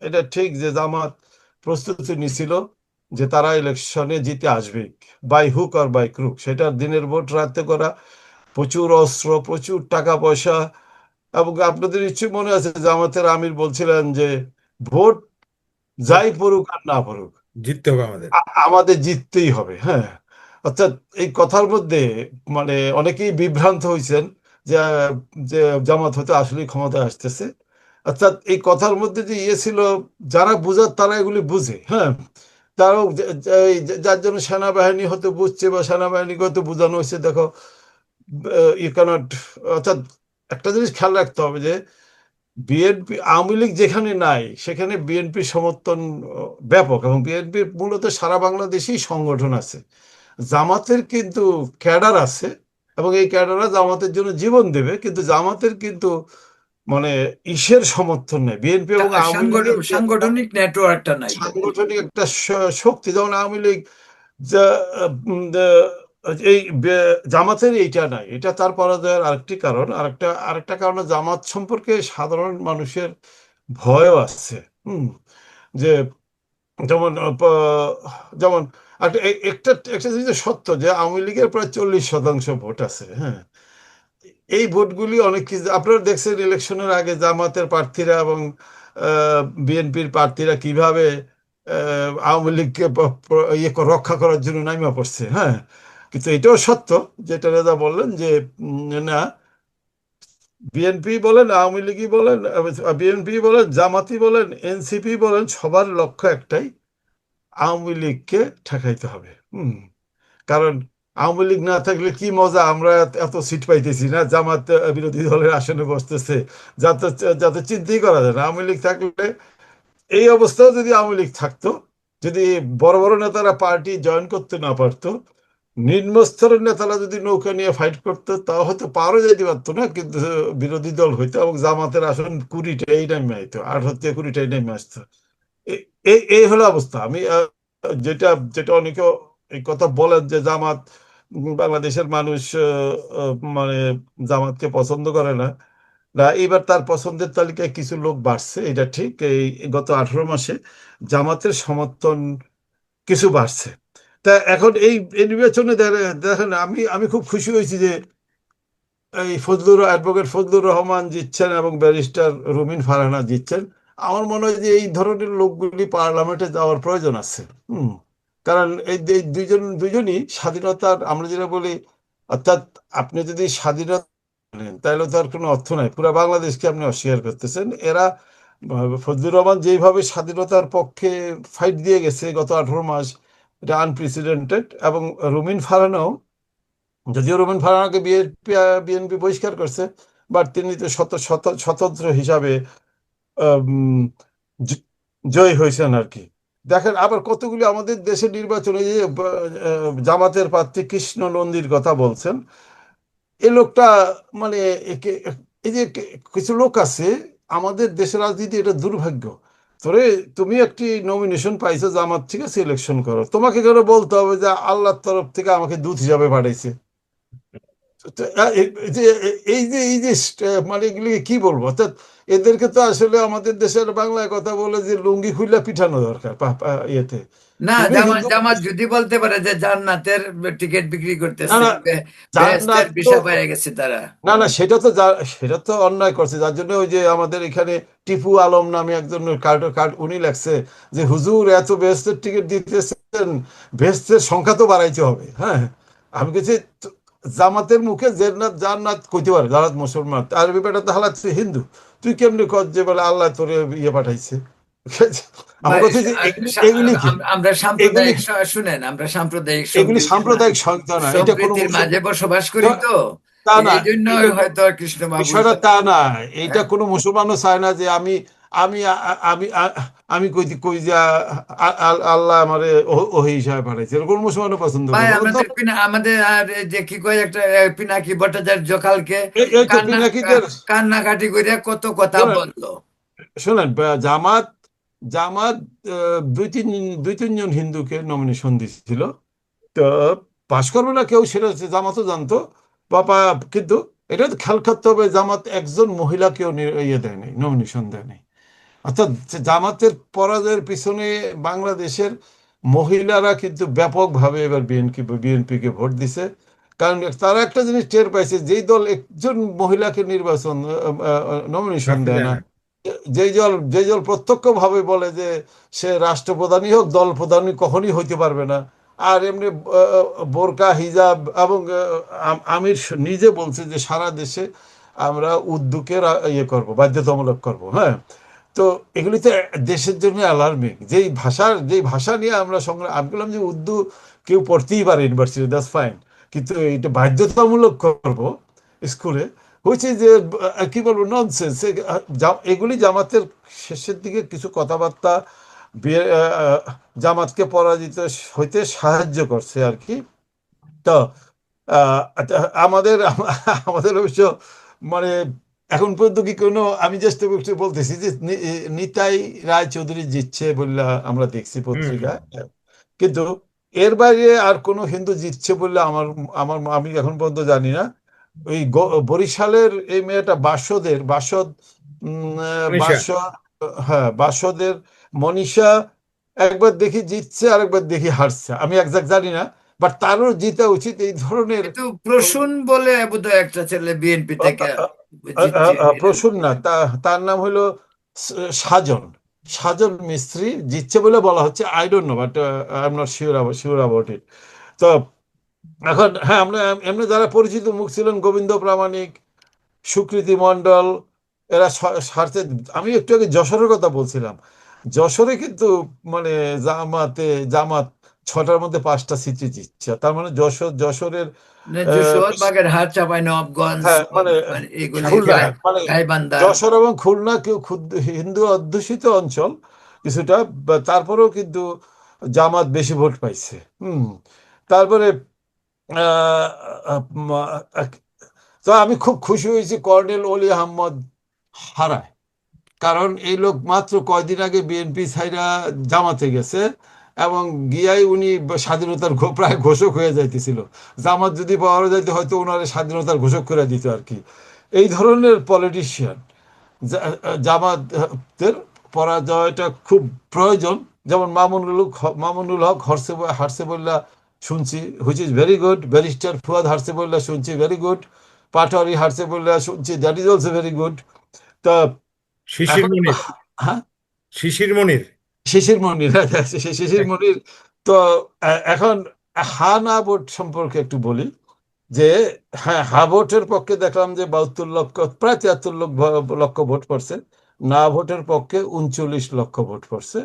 এটা ঠিক যে জামাত প্রস্তুতি নিছিল যে তারা ইলেকশনে জিতে আসবে, by hook or by crook. সেটা দিনের ভোট রাতে করা, প্রচুর অস্ত্র, প্রচুর টাকা পয়সা। এবং আপনাদের নিশ্চয়ই মনে আছে জামাতের আমির বলছিলেন যে ভোট ভোট যাই পড়ুক আর না পড়ুক, জিততে হবে আমাদের। আমাদের জিততেই হবে। হ্যাঁ, অর্থাৎ এই কথার মধ্যে মানে অনেকেই বিভ্রান্ত হয়েছেন যে যে জামাত হয়তো আসলে ক্ষমতায় আসতেছে। অর্থাৎ এই কথার মধ্যে যে ইয়ে ছিল, যারা বুঝার তারা এগুলি বুঝে। হ্যাঁ, তারাও যার জন্য সেনাবাহিনী হয়তো বুঝছে বা সেনাবাহিনীকে হয়তো বোঝানো হয়েছে, দেখো, ইউ ক্যানট। অর্থাৎ একটা জিনিস খেয়াল রাখতে হবে যে বিএনপি, আওয়ামী লীগ যেখানে নাই সেখানে বিএনপির সমর্থন ব্যাপক, এবং বিএনপির মূলত সারা বাংলাদেশেই সংগঠন আছে। জামাতের কিন্তু ক্যাডার আছে, এবং এই ক্যাডাররা জামাতের জন্য জীবন দেবে, কিন্তু জামাতের কিন্তু মানে ইসের সমর্থন নেই, বিএনপি এবং আওয়ামী লীগের যে একটা সাংগঠনিক নেটওয়ার্কটা নাই। সাংগঠনিক একটা শক্তি, যেমন আওয়ামী লীগ, যা এই জামাতের এইটা নাই। এটা তার পরাজয়ের আরেকটি কারণ। আরেকটা কারণ, জামাত সম্পর্কে সাধারণ মানুষের ভয়ও আছে। হুম, যে যেমন যেমন একটা একটা জিনিস সত্য যে আওয়ামী লীগের প্রায় 40% ভোট আছে। হ্যাঁ, এই ভোটগুলি অনেক কিছু আপনারা দেখছেন ইলেকশনের আগে জামাতের প্রার্থীরা এবং বিএনপির প্রার্থীরা কিভাবে আওয়ামী লীগকে রক্ষা করার জন্য নাইমা পড়ছে। হ্যাঁ, কিন্তু এটাও সত্য যেটা রেজা বললেন যে না, বিএনপি বলেন, আওয়ামী লীগই বলেন, বিএনপি বলেন, জামাতি বলেন, এনসিপি বলেন, সবার লক্ষ্য একটাই, আওয়ামী লীগকে ঠেকাইতে হবে। কারণ আওয়ামী লীগ না থাকলে কি মজা, আমরা এত সিট পাইতেছি না, জামাত বিরোধী দলের আসনে বসতেছে, যাতে যাতে চিন্তাই করা যায় না। আওয়ামী লীগ থাকলে, এই অবস্থাও যদি আওয়ামী লীগ থাকতো যদি বড় বড় নেতারা পার্টি জয়েন করতে না পারতো, নিম্নস্তরের নেতারা যদি নৌকা নিয়ে ফাইট করতো, তাও হয়তো পারও যেতে পারতো না, কিন্তু বিরোধী দল হইতো এবং জামাতের আসন 20টা এই নেমে আইতো, 18 থেকে 20টাই নেমে আসতো। এই হলো অবস্থা। আমি যেটা যেটা অনেকে এই কথা বলেন যে জামাত, বাংলাদেশের মানুষ মানে জামাতকে পছন্দ করে না। না, এবার তার পছন্দের তালিকায় কিছু লোক বাড়ছে, এটা ঠিক। এই গত 18 মাসে জামাতের সমর্থন কিছু বাড়ছে। তা এখন এই নির্বাচনে দেখেন, আমি আমি খুব খুশি হয়েছি যে এই অ্যাডভোকেট ফজলুর রহমান জিতছেন এবং ব্যারিস্টার রুমিন ফারহানা জিতছেন। আমার মনে হয় যে এই ধরনের লোকগুলি পার্লামেন্টে যাওয়ার প্রয়োজন আছে। হুম। কারণ এই দুইজনই স্বাধীনতার, আমরা যেটা বলি, অর্থাৎ আপনি যদি স্বাধীনতা নেন তাহলে তো আর কোনো অর্থ নাই, পুরো বাংলাদেশকে আপনি অস্বীকার করতেছেন। এরা ফজলুর রহমান যেইভাবে স্বাধীনতার পক্ষে ফাইট দিয়ে গেছে গত 18 মাস, এটা আনপ্রেসিডেন্টেড। এবং রুমিন ফারহানাও, যদিও রুমিন ফারহানাকে বিএনপি বহিষ্কার করছে, বাট তিনি তো স্বতন্ত্র হিসাবে উম, জ- জয়ী হয়েছেন আর কি। দেখেন আবার কতগুলি আমাদের দেশের নির্বাচনে যে জামাতের প্রার্থী কৃষ্ণ নন্দীর কথা বলছেন, এই লোকটা মানে এই যে কিছু লোক আছে আমাদের দেশের রাজনীতি, এটা দুর্ভাগ্য। তোরে, তুমি একটি নমিনেশন পাইছো জামাত, ঠিক আছে, ইলেকশন করো, তোমাকে কেন বলতে হবে যে আল্লাহর তরফ থেকে আমাকে দূত হিসাবে পাঠাইছে? তো, মানে এগুলি কি বলবো, অর্থাৎ এদেরকে তো আসলে আমাদের দেশের বাংলায় কথা বলে যে লুঙ্গি খুইলা পিঠানো দরকার ইয়েতে। না, তুমি জামাত হিন্দু, জামাত যদি বলতে পারে যে জান্নাতের টিকিট বিক্রি না করতেছে, না, বেহেশতের জান্নাত তো, ভিসা পেয়ে গেছে তারা। না না, সেটা তো অন্যায় করছে। যার জন্য ওই যে আমাদের এখানে টিপু আলম নামে একজন কার্ড উনি লেখছে যে হুজুর এত বেহেশতের টিকিট দিতেছেন, বেহেশতের সংখ্যা তো বাড়াইতে হবে। হ্যাঁ, আমি কিছু জামাতের মুখে জান্নাত জান্নাত কইতে পারে, জান্নাত মুসলমান, আরবি বেটা তো হালাত হিন্দু, তুই কেমনি কর যে বলে আল্লাহ তোরে ইয়ে পাঠাইছে? আমার ভাই, কথা যে এগুলি এগুলি কি, আমরা এগুলি সাম্প্রদায়িক শুনেন, আমরা সাম্প্রদায়িক এগুলি সম্প্রীতি সাম্প্রদায়িক সংখ্যা না, এটা কোনো সম্প্রীতির মাঝে মুসলমান, বসবাস করি তো, তা না, এই জন্য এটা হয়তো কৃষ্ণবাবু। বিষয়টা তা না। এইটা হ্যাঁ কোনো মুসলমানও চায় না যে আমি আমি আমি আমি কই কই যে আল্লাহ আমারে ওহি হিসাবে পাঠাইছে, এরকম কোনো মুসলমানও পছন্দ ভাই, করে না। আমাদের আমাদের আর এই যে কি কয় একটা পিনাকি ভট্টাচার্য কালকে এই তো কান্না পিনাকিদের, কান্নাকাটি করে কত কথা শোনেন বললো। শোনেন, জামাত জামাত দুই তিনজন হিন্দুকে নমিনেশন দিছিল। তো পাশ করবে না কেউ, সেটা হচ্ছে জামাতও জানতো বাবা। কিন্তু এটা তো খেয়াল করতে হবে, জামাত একজন মহিলাকেও ইয়ে দেয় নাই, নমিনেশন দেয় নাই। অর্থাৎ যে জামাতের পরাজয়ের পিছনে বাংলাদেশের মহিলারা কিন্তু ব্যাপকভাবে এবার বিএনপিকে ভোট দিছে। কারণ তারা একটা জিনিস টের পাইছে, যেই দল একজন মহিলাকে নমিনেশন রাখতে দেয় যায় না, না। যেই দল প্রত্যক্ষভাবে বলে যে সে রাষ্ট্রপ্রধানই হোক, দল প্রধানই কখনই হইতে পারবে না, আর এমনি বোরকা হিজাব, এবং আমির নিজে বলছে যে সারা দেশে আমরা উর্দুকে ইয়ে করব, বাধ্যতামূলক করব। হ্যাঁ, তো এগুলিতে দেশের জন্য অ্যালার্মিং। যেই ভাষা নিয়ে আমরা সংগ্রাম, আমি বললাম যে উর্দু কেউ পড়তেই পারে ইউনিভার্সিটি, দ্যাটস ফাইন, কিন্তু এটা বাধ্যতামূলক করব স্কুলে, হয়েছে যে কি বলবো, ননসেন্স। এগুলি জামাতের শেষের দিকে কিছু কথাবার্তা জামাতকে পরাজিত হইতে সাহায্য করছে আর কি। তো আহ, আমাদের আমাদের অবশ্য মানে এখন পর্যন্ত কি কোনো, আমি চেষ্টা করছি বলতেছি যে নিতাই রায়চৌধুরী জিতছে বললে আমরা দেখছি হুম হুম। পত্রিকায়, কিন্তু এর বাইরে আর কোনো হিন্দু জিতছে বললে আমার আমার আমি এখন পর্যন্ত জানি না। ওই বরিশালের এই মেয়েটা বাসদ, মনীষা। বাসদ, হ্যাঁ বাসদের মনীষা, একবার দেখি জিতছে আরেকবার দেখি হারছে, আমি একজাক্ট জানি না, বাট তারও জিতা উচিত। এই ধরনের কিন্তু প্রসূন বলে বোধহয় একটা ছেলে বিএনপি থেকে জিতছে প্রসূন না, এরকম। তার নাম হলো সাজন, সাজন মিস্ত্রি জিতছে বলে বলা হচ্ছে। I don't know, but I am not sure about it. তো এখন হ্যাঁ, আমরা এমনি যারা পরিচিত মুখ ছিলেন, গোবিন্দ প্রামাণিক, সুকৃতি মণ্ডল, এরা স্বার্থে, আমি একটু আগে যশোরের কথা বলছিলাম, যশোরে কিন্তু মানে জামাত 6টার মধ্যে 5টা সিটি জিতছে। তার মানে যশোরের যশোর, বাগেরহাট, চাঁপাইনবাবগঞ্জ, হ্যাঁ মানে মানে এগুলি খুলনা, মানে গাইবান্ধা। যশোর এবং খুলনা কেউ হিন্দু অধ্যুষিত অঞ্চল কিছুটা, তারপরেও কিন্তু জামাত বেশি ভোট পাইছে। হুম। তারপরে আহ, আহ, তো আমি খুব খুশি হয়েছি কর্নেল অলি আহমদ হারায়। কারণ এই লোক মাত্র কয়দিন আগে বিএনপি ছাইরা জামাতে গেছে, এবং গিয়াই উনি স্বাধীনতার প্রায় ঘোষক হয়ে যাইতেছিল। জামাত যদি পাওয়া যাইতে হয়তো ওনার স্বাধীনতার ঘোষক করে দিত আর কি। এই ধরনের পলিটিশিয়ান জামাতের পরাজয়টা খুব প্রয়োজন। যেমন মামুনুল হক হারসেবুল্লাহ শুনছি, which is very good. Barrister Fuad হারসেবুল্লাহ শুনছি, ভেরি গুড। পাটোয়ারি হারসেবুল্লাহ শুনছি, that is also very good. তা শিশির এখন মনির। হ্যাঁ, শিশির মনির। শিশির মনির, শিশির মনির। তো এখন হা না ভোট সম্পর্কে একটু বলি যে, হ্যাঁ, হা ভোটের পক্ষে দেখলাম যে 72 লক্ষ, প্রায় 73 লক্ষ ভোট পড়ছে। না ভোটের পক্ষে 39 লক্ষ ভোট পড়ছে।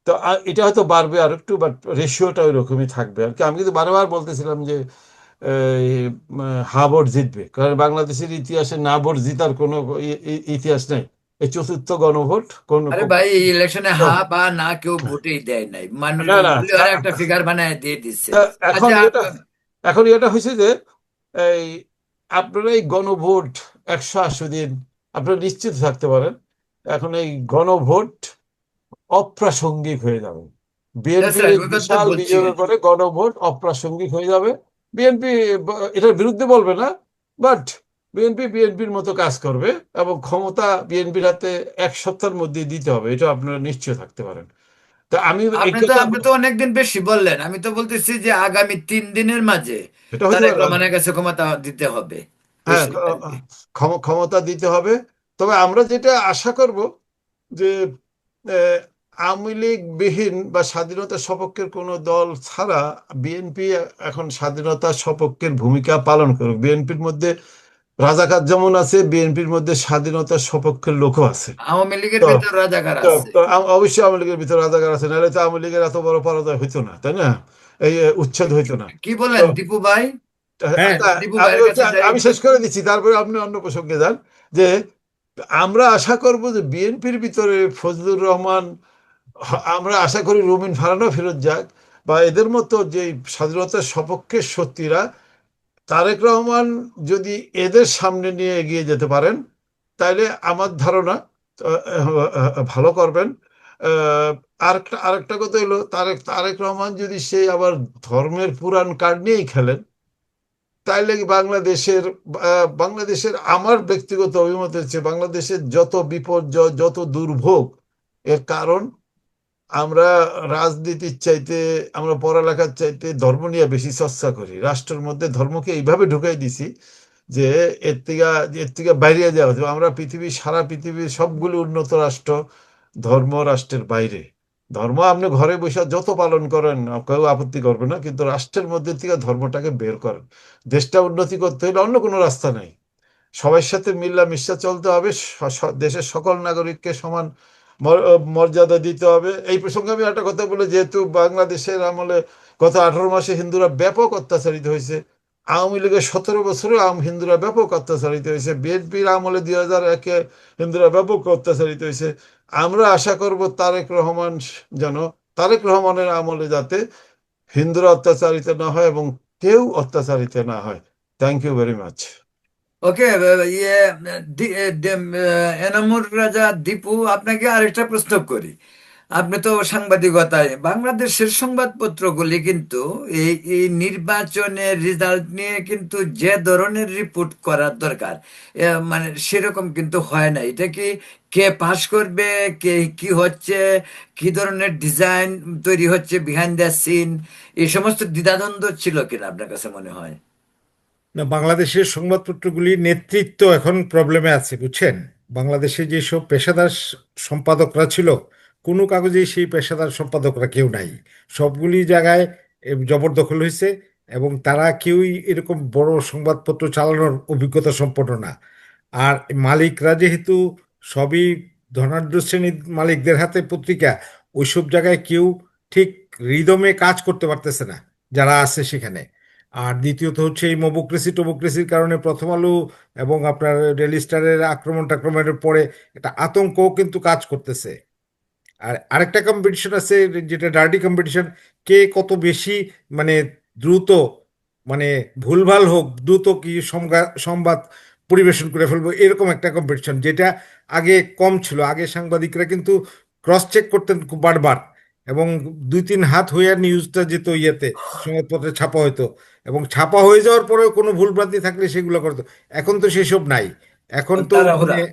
তো এটা হয়তো বাড়বে আর একটু, বাট রেশিওটা ওই রকমই থাকবে আর কি। আমি কিন্তু বারবার বলতেছিলাম যে এই, হা ভোট জিতবে, কারণ বাংলাদেশের ইতিহাসে না ভোট জিতার কোনো ইতিহাস নেই। এই চতুর্থ গণভোট কোন আরে ভাই, এই ইলেকশনে হা বা না কেউ ভোটই দেয় নাই, মানুষ না, না, বলে ওরা একটা ফিগার বানায় দিয়ে দিচ্ছে। এখন আচ্ছা এটা এখন এটা হয়েছে যে এই আপনারা এই গণভোট 180 দিন আপনারা নিশ্চিত থাকতে পারেন, এখন এই গণভোট অপ্রাসঙ্গিক হয়ে যাবে। that's বিএনপির right, এই ওই কথা বিশাল বলছি। বিজয়ের পরে গণভোট অপ্রাসঙ্গিক হয়ে যাবে। বিএনপি এটার বিরুদ্ধে বলবে না, বাট বিএনপির মতো কাজ করবে, এবং ক্ষমতা বিএনপির হাতে 1 সপ্তাহের মধ্যে দিতে হবে, এটা আপনারা নিশ্চয় থাকতে পারেন। তা আমি এই কথা, আপনি তো অনেকদিন বেশি বললেন, আমি তো বলতেছি যে আগামী 3 দিনের মাঝে এটা হইতে তারেক পারে। রহমানের কাছে ক্ষমতা দিতে হবে, এই হ্যাঁ, সেটা আর কি। ক্ষমতা দিতে হবে। তবে আমরা যেটা আশা করব যে আহ, আওয়ামী লীগ বিহীন বা স্বাধীনতা সপক্ষের কোনো দল ছাড়া বিএনপি এখন স্বাধীনতা সপক্ষের ভূমিকা পালন করুক। বিএনপির মধ্যে রাজাকার যেমন আছে, বিএনপির মধ্যে স্বাধীনতা সপক্ষের লোকও আছে। আওয়ামী লীগের তো ভিতর রাজাকার তো আছে। তো অবশ্যই আওয়ামী লীগের ভিতরে রাজাকার আছে, নাহলে তো আওয়ামী লীগের এত বড় পরাজয় হইতো না, তাই না? এই উচ্ছেদ হইতো না। কি তো বলেন দীপু ভাই? হ্যাঁ, আচ্ছা, দীপু আমি ভাইয়ের হচ্ছে, কাছে যাই আমি একটু। শেষ করে দিচ্ছি, তারপরে আপনি অন্য প্রসঙ্গে যান। যে আমরা আশা করব যে বিএনপির ভিতরে ফজলুর রহমান, আমরা আশা করি রুমিন ফারানাও ফেরত যাক, বা এদের মতো যে স্বাধীনতার সপক্ষে শক্তিরা, তারেক রহমান যদি এদের সামনে নিয়ে এগিয়ে যেতে পারেন, তাইলে আমার ধারণা ভালো করবেন। আহ, আরেকটা কথা হলো, তারেক তারেক রহমান যদি সেই আবার ধর্মের পুরাণ কার্ড নিয়েই খেলেন, তাইলে কি বাংলাদেশের আমার ব্যক্তিগত অভিমত হচ্ছে, বাংলাদেশের যত বিপর্যয়, যত দুর্ভোগ, এর কারণ আমরা রাজনীতির চাইতে, আমরা পড়ালেখার চাইতে ধর্ম নিয়ে বেশি চর্চা করি। রাষ্ট্রের মধ্যে ধর্মকে এইভাবে ঢুকাই দিছি যে এর থেকে বাইরে যাওয়া হচ্ছে। আমরা সারা পৃথিবীর সবগুলো উন্নত রাষ্ট্র ধর্ম রাষ্ট্রের বাইরে। ধর্ম আপনি ঘরে বসে যত পালন করেন কেউ আপত্তি করবে না, কিন্তু রাষ্ট্রের মধ্যে থেকে ধর্মটাকে বের করেন। দেশটা উন্নতি করতে হলে অন্য কোনো রাস্তা নাই, সবার সাথে মিল্লামিশা চলতে হবে, দেশের সকল নাগরিককে সমান মর্যাদা দিতে হবে। এই প্রসঙ্গে আমি একটা কথা বলি, যেহেতু বাংলাদেশের আমলে গত 18 মাসে হিন্দুরা ব্যাপক অত্যাচারিত হয়েছে। আওয়ামী লীগের 17 বছরে হিন্দুরা ব্যাপক অত্যাচারিত হয়েছে। বিএনপির আমলে 2001-এ হিন্দুরা ব্যাপক অত্যাচারিত হয়েছে। আমরা আশা করব যেন তারেক রহমানের আমলে যাতে হিন্দুরা অত্যাচারিত না হয় এবং কেউ অত্যাচারিত না হয়। Thank you very much. Okay, ইয়ে, এনামুর রাজা দীপু, আপনাকে আরেকটা প্রশ্ন করি। আপনি তো সাংবাদিকতায়, বাংলাদেশের সংবাদপত্রগুলি কিন্তু এই নির্বাচনের রেজাল্ট নিয়ে কিন্তু যে ধরনের রিপোর্ট করার দরকার, মানে সেরকম কিন্তু হয় না। এটা কি, কে পাস করবে, কে কি হচ্ছে, কি ধরনের ডিজাইন তৈরি হচ্ছে বিহাইন্ড দ্য সিন, এই সমস্ত দ্বিধাদ্বন্দ্ব ছিল কিনা আপনার কাছে মনে হয়? না, বাংলাদেশের সংবাদপত্রগুলির নেতৃত্ব এখন প্রবলেমে আছে, বুঝছেন। বাংলাদেশে যেসব পেশাদার সম্পাদকরা ছিল, কোনো কাগজেই সেই পেশাদার সম্পাদকরা কেউ নাই। সবগুলি জায়গায় জবরদখল হয়েছে, এবং তারা কেউই এরকম বড় সংবাদপত্র চালানোর অভিজ্ঞতা সম্পন্ন না। আর মালিকরা যেহেতু সবই ধনাঢ্য শ্রেণীর মালিকদের হাতে পত্রিকা, ওইসব জায়গায় কেউ ঠিক রিদমে কাজ করতে পারতেছে না যারা আছে সেখানে। আর দ্বিতীয়ত হচ্ছে এই টোমোক্রেসির কারণে প্রথম আলো এবং আপনার ডেইলি স্টারের আক্রমণের পরে একটা আতঙ্কও কিন্তু কাজ করতেছে। আর আরেকটা কম্পিটিশন আছে, যেটা ডার্টি কম্পিটিশন, কে কত বেশি মানে দ্রুত, মানে ভুলভাল হোক দ্রুত কি সংবাদ পরিবেশন করে ফেলবো, এরকম একটা কম্পিটিশন, যেটা আগে কম ছিল। আগে সাংবাদিকরা কিন্তু ক্রস চেক করতেন খুব বারবার, এবং 2-3 হাত হইয়া নিউজটা যেত ইয়েতে, সংবাদপত্রে ছাপা হতো, এবং ছাপা হয়ে যাওয়ার পরেও কোনো ভুলভ্রান্তি থাকলে সেগুলো করতো। এখন তো সেসব নাই। এখন তো তাড়াহুড়া। মানে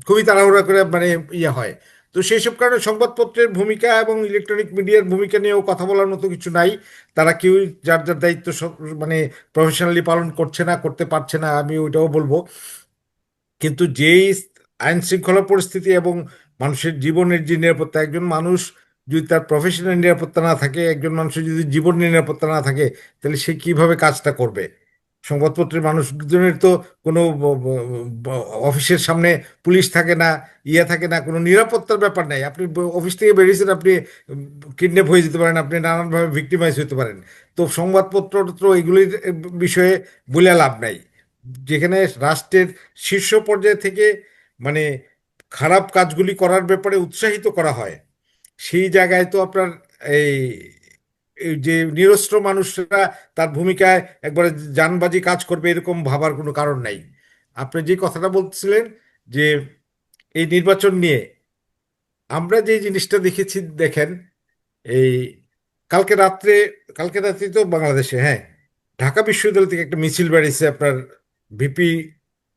খুবই তাড়াহুড়া করে মানে ইয়ে হয়। তো সেই সব কারণে সংবাদপত্রের ভূমিকা এবং ইলেকট্রনিক মিডিয়ার ভূমিকা নিয়েও কথা বলার মতো কিছু নাই। তারা কেউই যার যার দায়িত্ব মানে প্রফেশনালি পালন করছে না, করতে পারছে না, আমি ওইটাও বলবো। কিন্তু যেই আইন শৃঙ্খলা পরিস্থিতি এবং মানুষের জীবনের যে নিরাপত্তা, একজন মানুষ যদি তার প্রফেশনাল নিরাপত্তা না থাকে, একজন মানুষের যদি জীবন নিরাপত্তা না থাকে, তাহলে সে কিভাবে কাজটা করবে? সংবাদপত্রের মানুষজনের তো কোনো অফিসের সামনে পুলিশ থাকে না, ইয়ে থাকে না, কোনো নিরাপত্তার ব্যাপার নাই। আপনি অফিস থেকে বেরিয়েছেন, আপনি কিডন্যাপ হয়ে যেতে পারেন, আপনি নানানভাবে ভিক্টিমাইজ হতে পারেন। তো সংবাদপত্র তো এগুলির বিষয়ে বলে লাভ নাই। যেখানে রাষ্ট্রের শীর্ষ পর্যায় থেকে মানে খারাপ কাজগুলি করার ব্যাপারে উৎসাহিত করা হয়, সেই জায়গায় তো আপনার এই এই যে নিরস্ত্র মানুষরা তার ভূমিকায় একবারে জানবাজি কাজ করবে এরকম ভাবার কোনো কারণ নাই। আপনি যে কথাটা বলছিলেন যে এই নির্বাচন নিয়ে আমরা যে জিনিসটা দেখেছি, দেখেন, এই কালকে রাত্রে, কালকে রাত্রে তো বাংলাদেশে, হ্যাঁ, ঢাকা বিশ্ববিদ্যালয় থেকে একটা মিছিল বেরিয়েছে আপনার ভিপি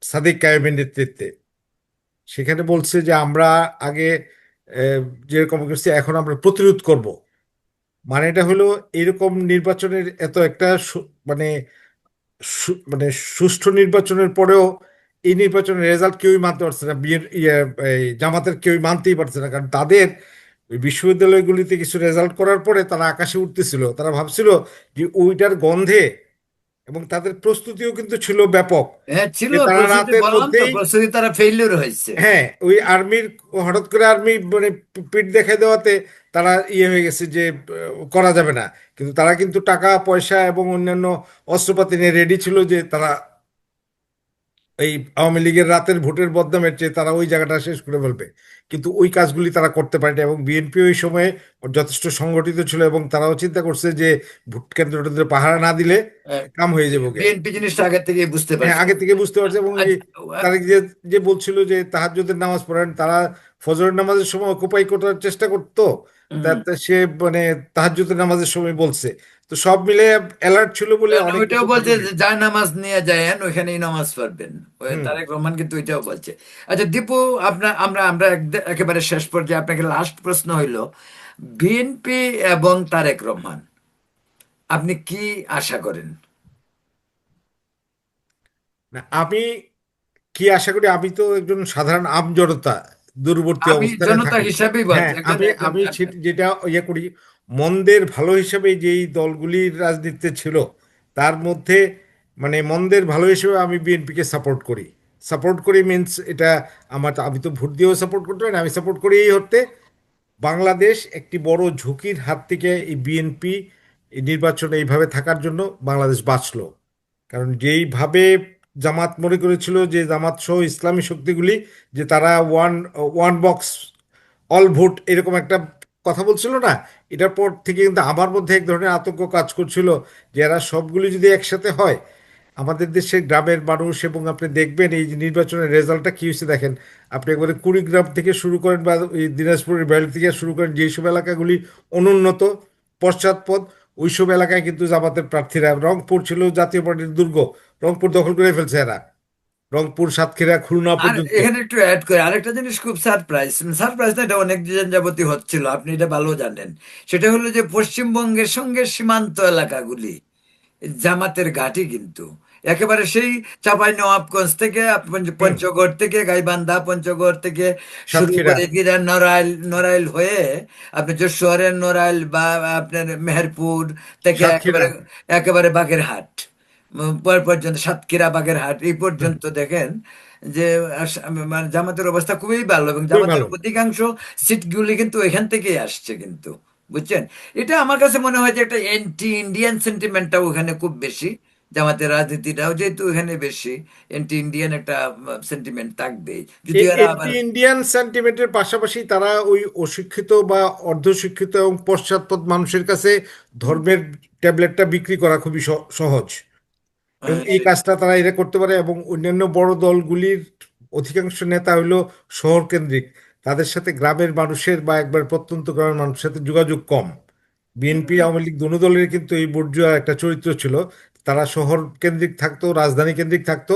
সাদিক কায়েমের নেতৃত্বে। সেখানে বলছে যে আমরা আগে আহ, যেরকম করছি এখন আমরা প্রতিরোধ করব। মানে এটা হলো এরকম নির্বাচনের এত একটা মানে মানে সুষ্ঠু নির্বাচনের পরেও এই নির্বাচনের রেজাল্ট কেউই মানতে পারছে না, এই জামাতের কেউই মানতেই পারছে না, কারণ তাদের ওই বিশ্ববিদ্যালয়গুলিতে কিছু রেজাল্ট করার পরে তারা আকাশে উঠতেছিল, তারা ভাবছিল যে ওইটার গন্ধে, এবং তাদের প্রস্তুতিও কিন্তু ছিল ব্যাপক, হ্যাঁ ছিল যে তারা প্রস্তুতি, রাতের বললাম তো মধ্যেই, প্রস্তুতি, তারা ফেইলিউর হয়েছে। হ্যাঁ, ওই আর্মির, হঠাৎ করে আর্মি মানে পিঠ দেখাই দেওয়াতে তারা ইয়ে হয়ে গেছে যে করা যাবে না। কিন্তু তারা কিন্তু টাকা পয়সা এবং অন্যান্য অস্ত্রপাতি নিয়ে রেডি ছিল, যে তারা এই আওয়ামী লীগের রাতের ভোটের বদনামের চেয়ে তারা ওই জায়গাটা শেষ করে ফেলবে। কিন্তু ওই কাজগুলি তারা করতে পারেনি, এবং বিএনপি ওই সময়ে যথেষ্ট সংগঠিত ছিল, এবং তারাও চিন্তা করছে যে ভোট কেন্দ্রটাতে পাহারা না দিলে কাম হয়ে যাবে। বিএনপি জিনিসটা আগে থেকে বুঝতে হ্যাঁ, পারছে। আগে থেকে বুঝতে পারছে। এবং এই আচ্ছা, তারা যে যে বলছিল যে তাহাজ্জুদের নামাজ পড়েন, তারা ফজরের নামাজের সময় অকুপাই করার চেষ্টা করতো, হুম। তাতে সে মানে তাহাজ্জুদের নামাজের সময় বলছে। তো সব মিলে অ্যালার্ট ছিল বলে কারণ অনেক ওইটাও কিছু বলছে ঘটেনি। যে যায় নামাজ নিয়ে যায়েন, ওইখানেই নামাজ পড়বেন। ওই হুম। তারেক রহমান কিন্তু ওইটাও বলছে। আচ্ছা দীপু, আপনার আমরা আমরা একেবারে শেষ পর্যায়ে আপনাকে লাস্ট প্রশ্ন হইল, বিএনপি এবং তারেক রহমান আপনি কি আশা করেন? না, আমি কি আশা করি, আমি তো একজন সাধারণ জনতা, দূরবর্তী আমি অবস্থানে জনতা থাকি। হিসাবেই হ্যাঁ, বলছি, একজন আমি একজন আমি যেটা ইয়ে করি, মন্দের ভালো হিসেবে যেই দলগুলির রাজনীতিতে ছিল, তার মধ্যে মানে মন্দের ভালো হিসেবে আমি বিএনপিকে সাপোর্ট করি। সাপোর্ট করি মিনস এটা আমার, আমি তো ভোট দিয়েও সাপোর্ট করতে পারি না, আমি সাপোর্ট করি এই হতে বাংলাদেশ একটি বড় ঝুঁকির হাত থেকে এই বিএনপি এই নির্বাচনে এইভাবে থাকার জন্য বাংলাদেশ বাঁচলো। কারণ যেইভাবে জামাত মনে করেছিল, যে জামাত সহ ইসলামী শক্তিগুলি, যে তারা one one box all vote এরকম একটা কথা বলছিল না, এটার পর থেকে কিন্তু আমার মধ্যে এক ধরনের আতঙ্ক কাজ করছিল, যে এরা সবগুলি যদি একসাথে হয়, আমাদের দেশের গ্রামের মানুষ, এবং আপনি দেখবেন এই যে নির্বাচনের রেজাল্টটা কি হয়েছে দেখেন, আপনি একবারে কুড়িগ্রাম থেকে শুরু করেন বা এই দিনাজপুরের ভ্যালি থেকে শুরু করেন, যেসব এলাকাগুলি অনুন্নত পশ্চাৎপদ, ওইসব এলাকায় কিন্তু জামাতের প্রার্থীরা, রংপুর ছিল জাতীয় পার্টির দুর্গ, রংপুর দখল করে ফেলছে এরা, রংপুর সাতক্ষীরা খুলনা আর পর্যন্ত। এখানে একটু অ্যাড করে আরেকটা জিনিস, খুব সারপ্রাইজ, সারপ্রাইজ না, এটা অনেক দিন যাবতই হচ্ছিল, আপনি এটা ভালো জানেন। সেটা হলো যে পশ্চিমবঙ্গের সঙ্গে সীমান্ত এলাকাগুলি জামাতের ঘাঁটি কিন্তু একেবারে সেই চাঁপাই নবাবগঞ্জ থেকে হুম। পঞ্চগড় থেকে গাইবান্ধা, পঞ্চগড় থেকে শুরু সাতক্ষীরা। করে গিয়ে নড়াইল, নড়াইল হয়ে আপনি যশোরের নড়াইল বা আপনার মেহেরপুর থেকে সাতক্ষীরা। একেবারে একেবারে বাগেরহাট পর্যন্ত, সাতক্ষীরা বাগেরহাট এই হুম। পর্যন্ত দেখেন যে মানে জামাতের অবস্থা খুবই ভালো, এবং খুবই জামাতের ভালো। অধিকাংশ সিটগুলি কিন্তু এখান থেকেই আসছে কিন্তু, বুঝছেন? এটা আমার কাছে মনে হয় যে একটা অ্যান্টি ইন্ডিয়ান সেন্টিমেন্টটাও ওখানে খুব বেশি জামাতের রাজনীতিটাও যেহেতু এখানে বেশি অ্যান্টি ইন্ডিয়ান একটা সেন্টিমেন্ট থাকবেই, যদিও এরা আবার এন্টি ইন্ডিয়ান সেন্টিমেন্টের পাশাপাশি তারা ওই অশিক্ষিত বা অর্ধশিক্ষিত এবং পশ্চাৎপদ মানুষের কাছে ধর্মের ট্যাবলেটটা বিক্রি করা খুবই সহজ, এবং এই কাজটা তারা এরা করতে পারে। এবং অন্যান্য বড় দলগুলির অধিকাংশ নেতা হইলো শহর কেন্দ্রিক, তাদের সাথে গ্রামের মানুষের বা একবার প্রত্যন্ত গ্রামের মানুষের সাথে যোগাযোগ কম। বিএনপি আওয়ামী লীগ দোনো দলের কিন্তু এই বুর্জোয়া একটা চরিত্র ছিল, তারা শহর কেন্দ্রিক থাকতো, রাজধানী কেন্দ্রিক থাকতো,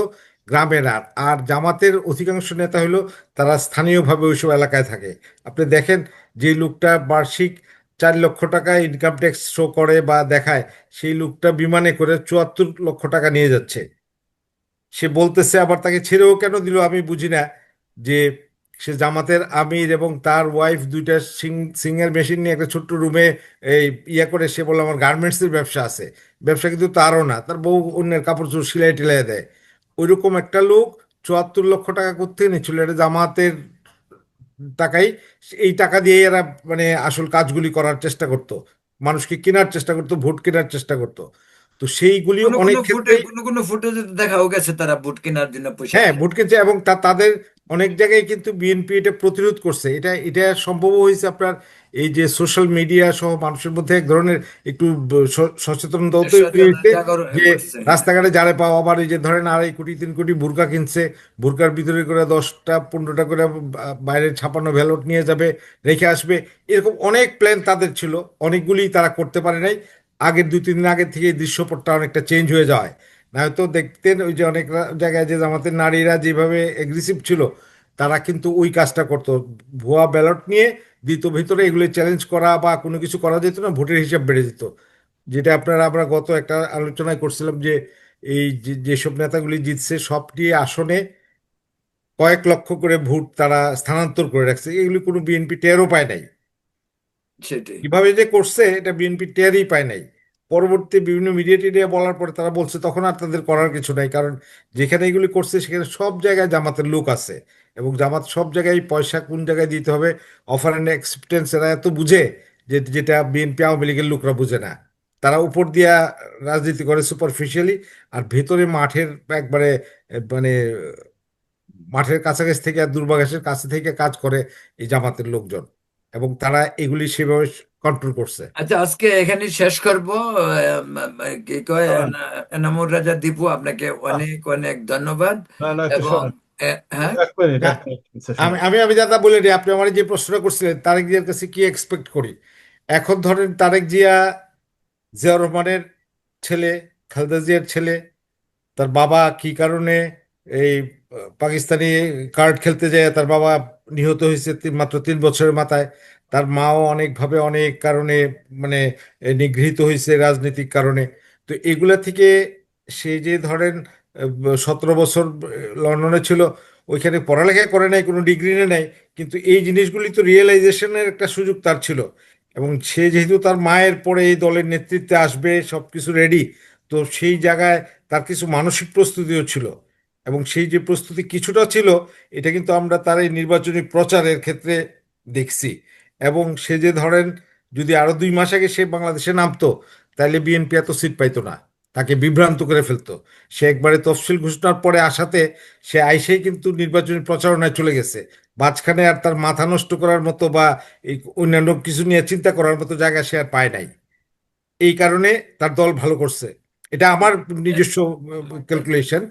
গ্রামের আর আর জামাতের অধিকাংশ নেতা হলো তারা স্থানীয়ভাবে ওইসব এলাকায় থাকে। আপনি দেখেন যে লোকটা বার্ষিক 4 লক্ষ টাকা ইনকাম ট্যাক্স শো করে বা দেখায়, সেই লোকটা বিমানে করে 74 লক্ষ টাকা নিয়ে যাচ্ছে। সে বলতেছে, আবার তাকে ছেড়েও কেন দিল আমি বুঝি না, যে সে জামাতের আমির এবং তার ওয়াইফ দুইটা সিঙ্গার মেশিন নিয়ে একটা ছোট্ট রুমে এই ইয়া করে, সে বলল আমার গার্মেন্টসের ব্যবসা আছে। ব্যবসা কিন্তু তারও না, তার বউ অন্যের কাপড় চোপড় সেলাই টেলাই দেয়। ওইরকম একটা লোক 74 লক্ষ টাকা কোত্থেকে নিচ্ছিল? এটা জামাতের টাকাই। এই টাকা দিয়ে এরা মানে আসল কাজগুলি করার চেষ্টা করতো, মানুষকে কেনার চেষ্টা করতো, ভোট কেনার চেষ্টা করতো। তো সেইগুলি অনেক ক্ষেত্রে, কোনো কোনো ফুটেজে দেখাও গেছে তারা বুট কেনার জন্য পয়সা হ্যাঁ, দিয়ে। ভোট কেন্দ্রে, এবং তাদের অনেক জায়গায় কিন্তু বিএনপি এটা প্রতিরোধ করছে। এটা সম্ভব হয়েছে আপনার এই যে সোশ্যাল মিডিয়া সহ মানুষের মধ্যে এক ধরনের একটু সচেতনতাও তৈরি হয়েছে, জাগরণ যে করছে, হ্যাঁ। রাস্তাঘাটে যারা পাও, আবার এই যে ধরেন 2.5 কোটি 3 কোটি বুরকা কিনছে, বুরকার ভিতরে করে 10টা 15টা করে বাইরে ছাপানো ব্যালট নিয়ে যাবে, রেখে আসবে। এরকম অনেক প্ল্যান তাদের ছিল, অনেকগুলি তারা করতে পারে নাই। আগের 2-3 দিন আগে থেকে এই দৃশ্যপটটা অনেকটা চেঞ্জ হয়ে যায়। নয়তো দেখতেন ওই যে অনেক জায়গায় যে জামাতের নারীরা যেভাবে এগ্রেসিভ ছিল, তারা কিন্তু ওই কাজটা করতো, ভুয়া ব্যালট নিয়ে দিত ভিতরে, এগুলো চ্যালেঞ্জ করা বা কোনো কিছু করা যেত না, ভোটের হিসাব বেড়ে যেত। যেটা আমরা গত একটা আলোচনায় করছিলাম, যে এই যেসব নেতাগুলি জিতছে সবটি আসনে কয়েক লক্ষ করে ভোট তারা স্থানান্তর করে রাখছে, এগুলি কোনো বিএনপি টেরও পায় নাই। সেটাই। কিভাবে যে করছে এটা বিএনপি টেরই পায় নাই। পরবর্তী বিভিন্ন মিডিয়া টিডিয়া বলার পরে তারা বলছে তখন আর তাদের করার কিছু নাই, কারণ যেখানে এগুলি করছে সেখানে সব জায়গায় জামাতের লোক আছে, এবং জামাত সব জায়গায় পয়সা কোন জায়গায় দিতে হবে, অফার অ্যান্ড অ্যাকসেপ্টেন্স এরা এত বুঝে, যে যেটা বিএনপি আওয়ামী লীগের লোকরা বুঝে না। তারা উপর দিয়া রাজনীতি করে সুপারফিশিয়ালি, আর ভেতরে মাঠের একবারে মানে মাঠের কাছাকাছি থেকে আর দুর্বাঘাসের কাছে থেকে কাজ করে এই জামাতের লোকজন, এবং তারা এগুলি সেভাবে কন্ট্রোল করছে। আচ্ছা, আজকে এখানে শেষ করবো। কি কয়, শোনেন, এনামুর রাজা দীপু, আপনাকে আহ, অনেক অনেক ধন্যবাদ। না না, একটু এবং শোনেন, হ্যাঁ, এক মিনিট না, এক মিনিট আচ্ছা, আমি শোনেন। আমি আমি দাদা বলে দিই, আপনি আমার যে প্রশ্নটা করছিলেন তারেক জিয়ার কাছে কি এক্সপেক্ট করি। এখন ধরেন তারেক জিয়া জিয়াউর রহমানের ছেলে, খালেদা জিয়ার ছেলে, তার বাবা কি কারণে এই পাকিস্তানি কার্ড খেলতে যায় তার বাবা নিহত হয়েছে মাত্র 3 বছরের মাথায়। তার মাও অনেকভাবে অনেক কারণে মানে নিগৃহীত হয়েছে রাজনৈতিক কারণে। তো এগুলা থেকে সে যে ধরেন 17 বছর লন্ডনে ছিল, ওইখানে পড়ালেখা করে নাই, কোনো ডিগ্রি নেই, কিন্তু এই জিনিসগুলি তো রিয়েলাইজেশনের একটা সুযোগ তার ছিল। এবং সে যেহেতু তার মায়ের পরে এই দলের নেতৃত্বে আসবে, সবকিছু রেডি, তো সেই জায়গায় তার কিছু মানসিক প্রস্তুতিও ছিল। এবং সেই যে প্রস্তুতি কিছুটা ছিল, এটা কিন্তু আমরা তার এই নির্বাচনী প্রচারের ক্ষেত্রে দেখছি। এবং সে যে ধরেন যদি আরো 2 মাস আগে সে বাংলাদেশে নামতো, তাহলে বিএনপি এত সিট পাইতো না, তাকে বিভ্রান্ত করে ফেলতো। সে একবারে তফসিল ঘোষণার পরে আসাতে সে আইসেই কিন্তু নির্বাচনী প্রচারণায় চলে গেছে। মাঝখানে আর তার মাথা নষ্ট করার মতো বা এই অন্যান্য কিছু নিয়ে চিন্তা করার মতো জায়গা সে আর পায় নাই। এই কারণে তার দল ভালো করছে, এটা আমার নিজস্ব ক্যালকুলেশন।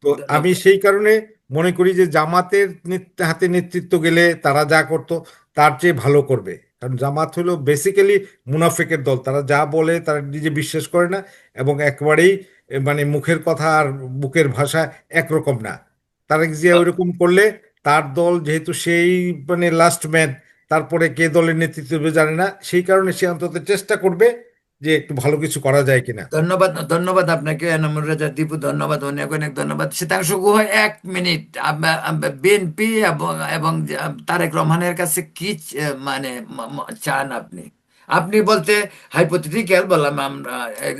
তো আমি ধন্যবাদ। সেই কারণে মনে করি যে জামাতের হাতে নেতৃত্ব গেলে তারা যা করতো তার চেয়ে ভালো করবে। কারণ জামাত হলো বেসিক্যালি মুনাফেকের দল, তারা যা বলে তারা নিজে বিশ্বাস করে না, এবং একবারেই মানে মুখের কথা আর বুকের ভাষা একরকম না। তারেক জিয়া ওইরকম করলে তার দল যেহেতু সেই মানে লাস্ট ম্যান, তারপরে কে দলের নেতৃত্ব দেবে জানে না, সেই কারণে সে অন্তত চেষ্টা করবে যে একটু ভালো কিছু করা যায় কিনা। ধন্যবাদ, ধন্যবাদ আপনাকে এনামুর রাজা দীপু, ধন্যবাদ, অনেক অনেক ধন্যবাদ। শীতাংশু গুহ, 1 মিনিট। বিএনপি এবং এবং তারেক রহমানের কাছে কি মানে চান আপনি? আপনি বলতে হাইপোথেটিক্যাল বললাম আমরা,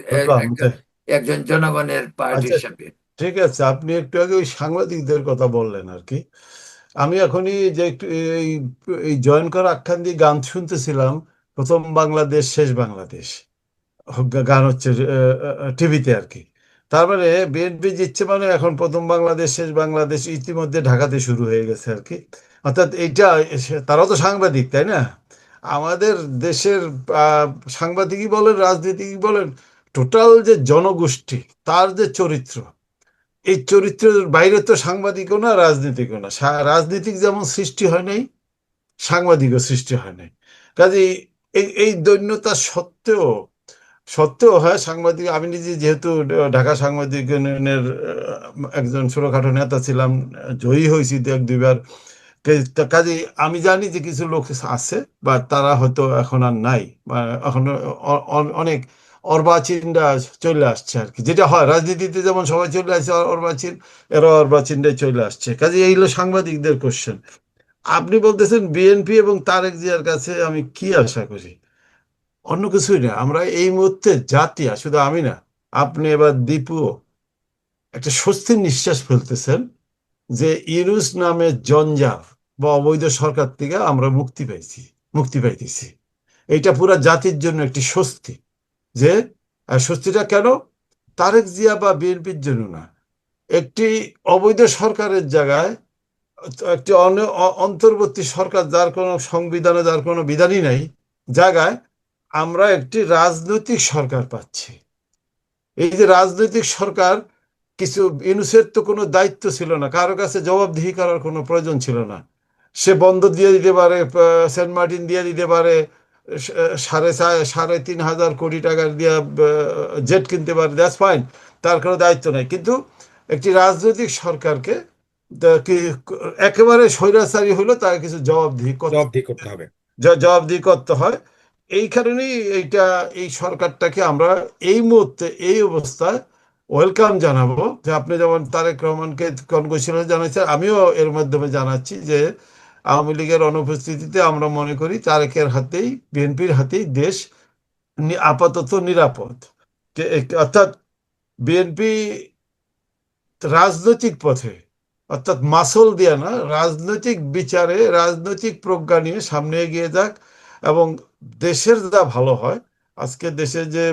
বুঝলাম যে, একজন একজন জনগণের পার্টি আচ্ছা, হিসাবে। ঠিক আছে, আপনি একটু আগে ওই সাংবাদিকদের কথা বললেন আর কি। আমি এখনই যে একটু এই এই জয়েন করা আখ্যান দিয়ে গান শুনতেছিলাম, প্রথম বাংলাদেশ শেষ বাংলাদেশ গান হচ্ছে টিভিতে আর কি। তার মানে বিএনপি জিতছে মানে এখন প্রথম বাংলাদেশ শেষ বাংলাদেশ ইতিমধ্যে ঢাকাতে শুরু হয়ে গেছে আর কি। অর্থাৎ এইটা তারাও তো সাংবাদিক, তাই না? আমাদের দেশের আহ, সাংবাদিকই বলেন রাজনীতিকই বলেন, টোটাল যে জনগোষ্ঠী, তার যে চরিত্র, এই চরিত্রের বাইরে তো সাংবাদিকও না রাজনীতিকও না। রাজনীতিক যেমন সৃষ্টি হয় নাই, সাংবাদিকও সৃষ্টি হয় নাই। কাজেই এই দৈন্যতা সত্ত্বেও হয় সাংবাদিক। আমি নিজে যেহেতু ঢাকা সাংবাদিক ইউনিয়নের একজন ছোটখাটো নেতা ছিলাম, জয়ী হয়েছি দু এক দুইবার। কাজেই আমি জানি যে কিছু লোক আছে, বা তারা হয়তো এখন আর নাই, বা এখন অনেক অর্বাচীনরা চলে আসছে আর কি। যেটা হয় রাজনীতিতে, যেমন সবাই চলে আসছে অর্বাচীন, এরা অর্বাচীনরাই চলে আসছে। কাজে এই হলো সাংবাদিকদের কোশ্চেন। আপনি বলতেছেন বিএনপি এবং তারেক জিয়ার কাছে আমি কি আশা করি? অন্য কিছুই না, আমরা এই মুহূর্তে জাতি, আর শুধু আমি না, আপনি এবার দীপু একটা স্বস্তির নিঃশ্বাস ফেলতেছেন যে ইউনূস নামে জঞ্জাল বা অবৈধ সরকার থেকে আমরা মুক্তি পাইতেছি। এইটা পুরা জাতির জন্য একটি স্বস্তি। যে স্বস্তিটা কেন? তারেক জিয়া বা বিএনপির জন্য না, একটি অবৈধ সরকারের জায়গায় একটি অন্তর্বর্তী সরকার, যার কোনো সংবিধানে যার কোনো বিধানই নাই, জায়গায় আমরা একটি রাজনৈতিক সরকার পাচ্ছি। এই যে রাজনৈতিক সরকার, কিছু ইউনূসের তো কোনো দায়িত্ব ছিল না, কারো কাছে জবাবদিহি করার কোনো প্রয়োজন ছিল না। সে বন্দর দিয়ে দিতে পারে, সেন্ট মার্টিন দিয়ে দিতে পারে, সাড়ে 3,500 কোটি টাকার দিয়ে জেট কিনতে পারে, দ্যাটস ফাইন, তার কোনো দায়িত্ব নাই। কিন্তু একটি রাজনৈতিক সরকারকে একেবারে স্বৈরাচারী হলো তাকে কিছু জবাবদিহি করতে হবে। জবাবদিহি করতে হয়। এই কারণেই এই সরকারটাকে আমরা এই মুহূর্তে এই অবস্থায় ওয়েলকাম জানাবো। যে আপনি যেমন তারেক রহমানকে কনগ্রেচুলেশন জানাচ্ছেন, আমিও এর মাধ্যমে জানাচ্ছি যে আওয়ামী লীগের অনুপস্থিতিতে আমরা মনে করি তারেকের হাতেই, বিএনপির হাতেই দেশ আপাতত নিরাপদ। অর্থাৎ বিএনপি রাজনৈতিক পথে, অর্থাৎ মাসল দিয়া না, রাজনৈতিক বিচারে, রাজনৈতিক প্রজ্ঞা নিয়ে সামনে এগিয়ে যাক। এবং দেশের যা ভালো হয়, আজকে দেশে যে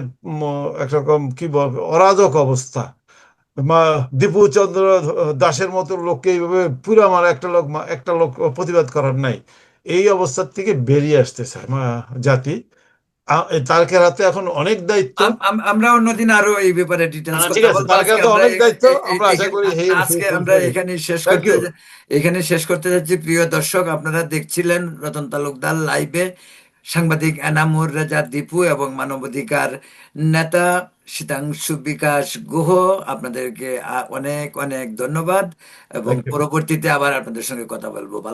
একরকম কি বলবো অরাজক অবস্থা, মা দীপুচন্দ্র দাসের মতো লোককে এইভাবে পুরা মারা, একটা লোক প্রতিবাদ করার নাই, এই অবস্থার থেকে বেরিয়ে আসতে চায় জাতি। তারকের হাতে এখন অনেক দায়িত্ব। আমরা অন্যদিন আরো এই ব্যাপারে ডিটেলস ঠিক কথা আছে, বলবো। তারকের আজকে হাতে আমরা অনেক দায়িত্ব, আমরা আশা করি আজকে আমরা ফুলফিল। Thank you. এখানে শেষ করতে যাচ্ছি। প্রিয় দর্শক, আপনারা দেখছিলেন রতন তালুকদার লাইভে সাংবাদিক এনামুর রেজা দীপু এবং মানবাধিকার নেতা শীতাংশু বিকাশ গুহ। আপনাদেরকে অনেক অনেক ধন্যবাদ, এবং থ্যাংক ইউ। পরবর্তীতে আবার আপনাদের সঙ্গে কথা বলবো।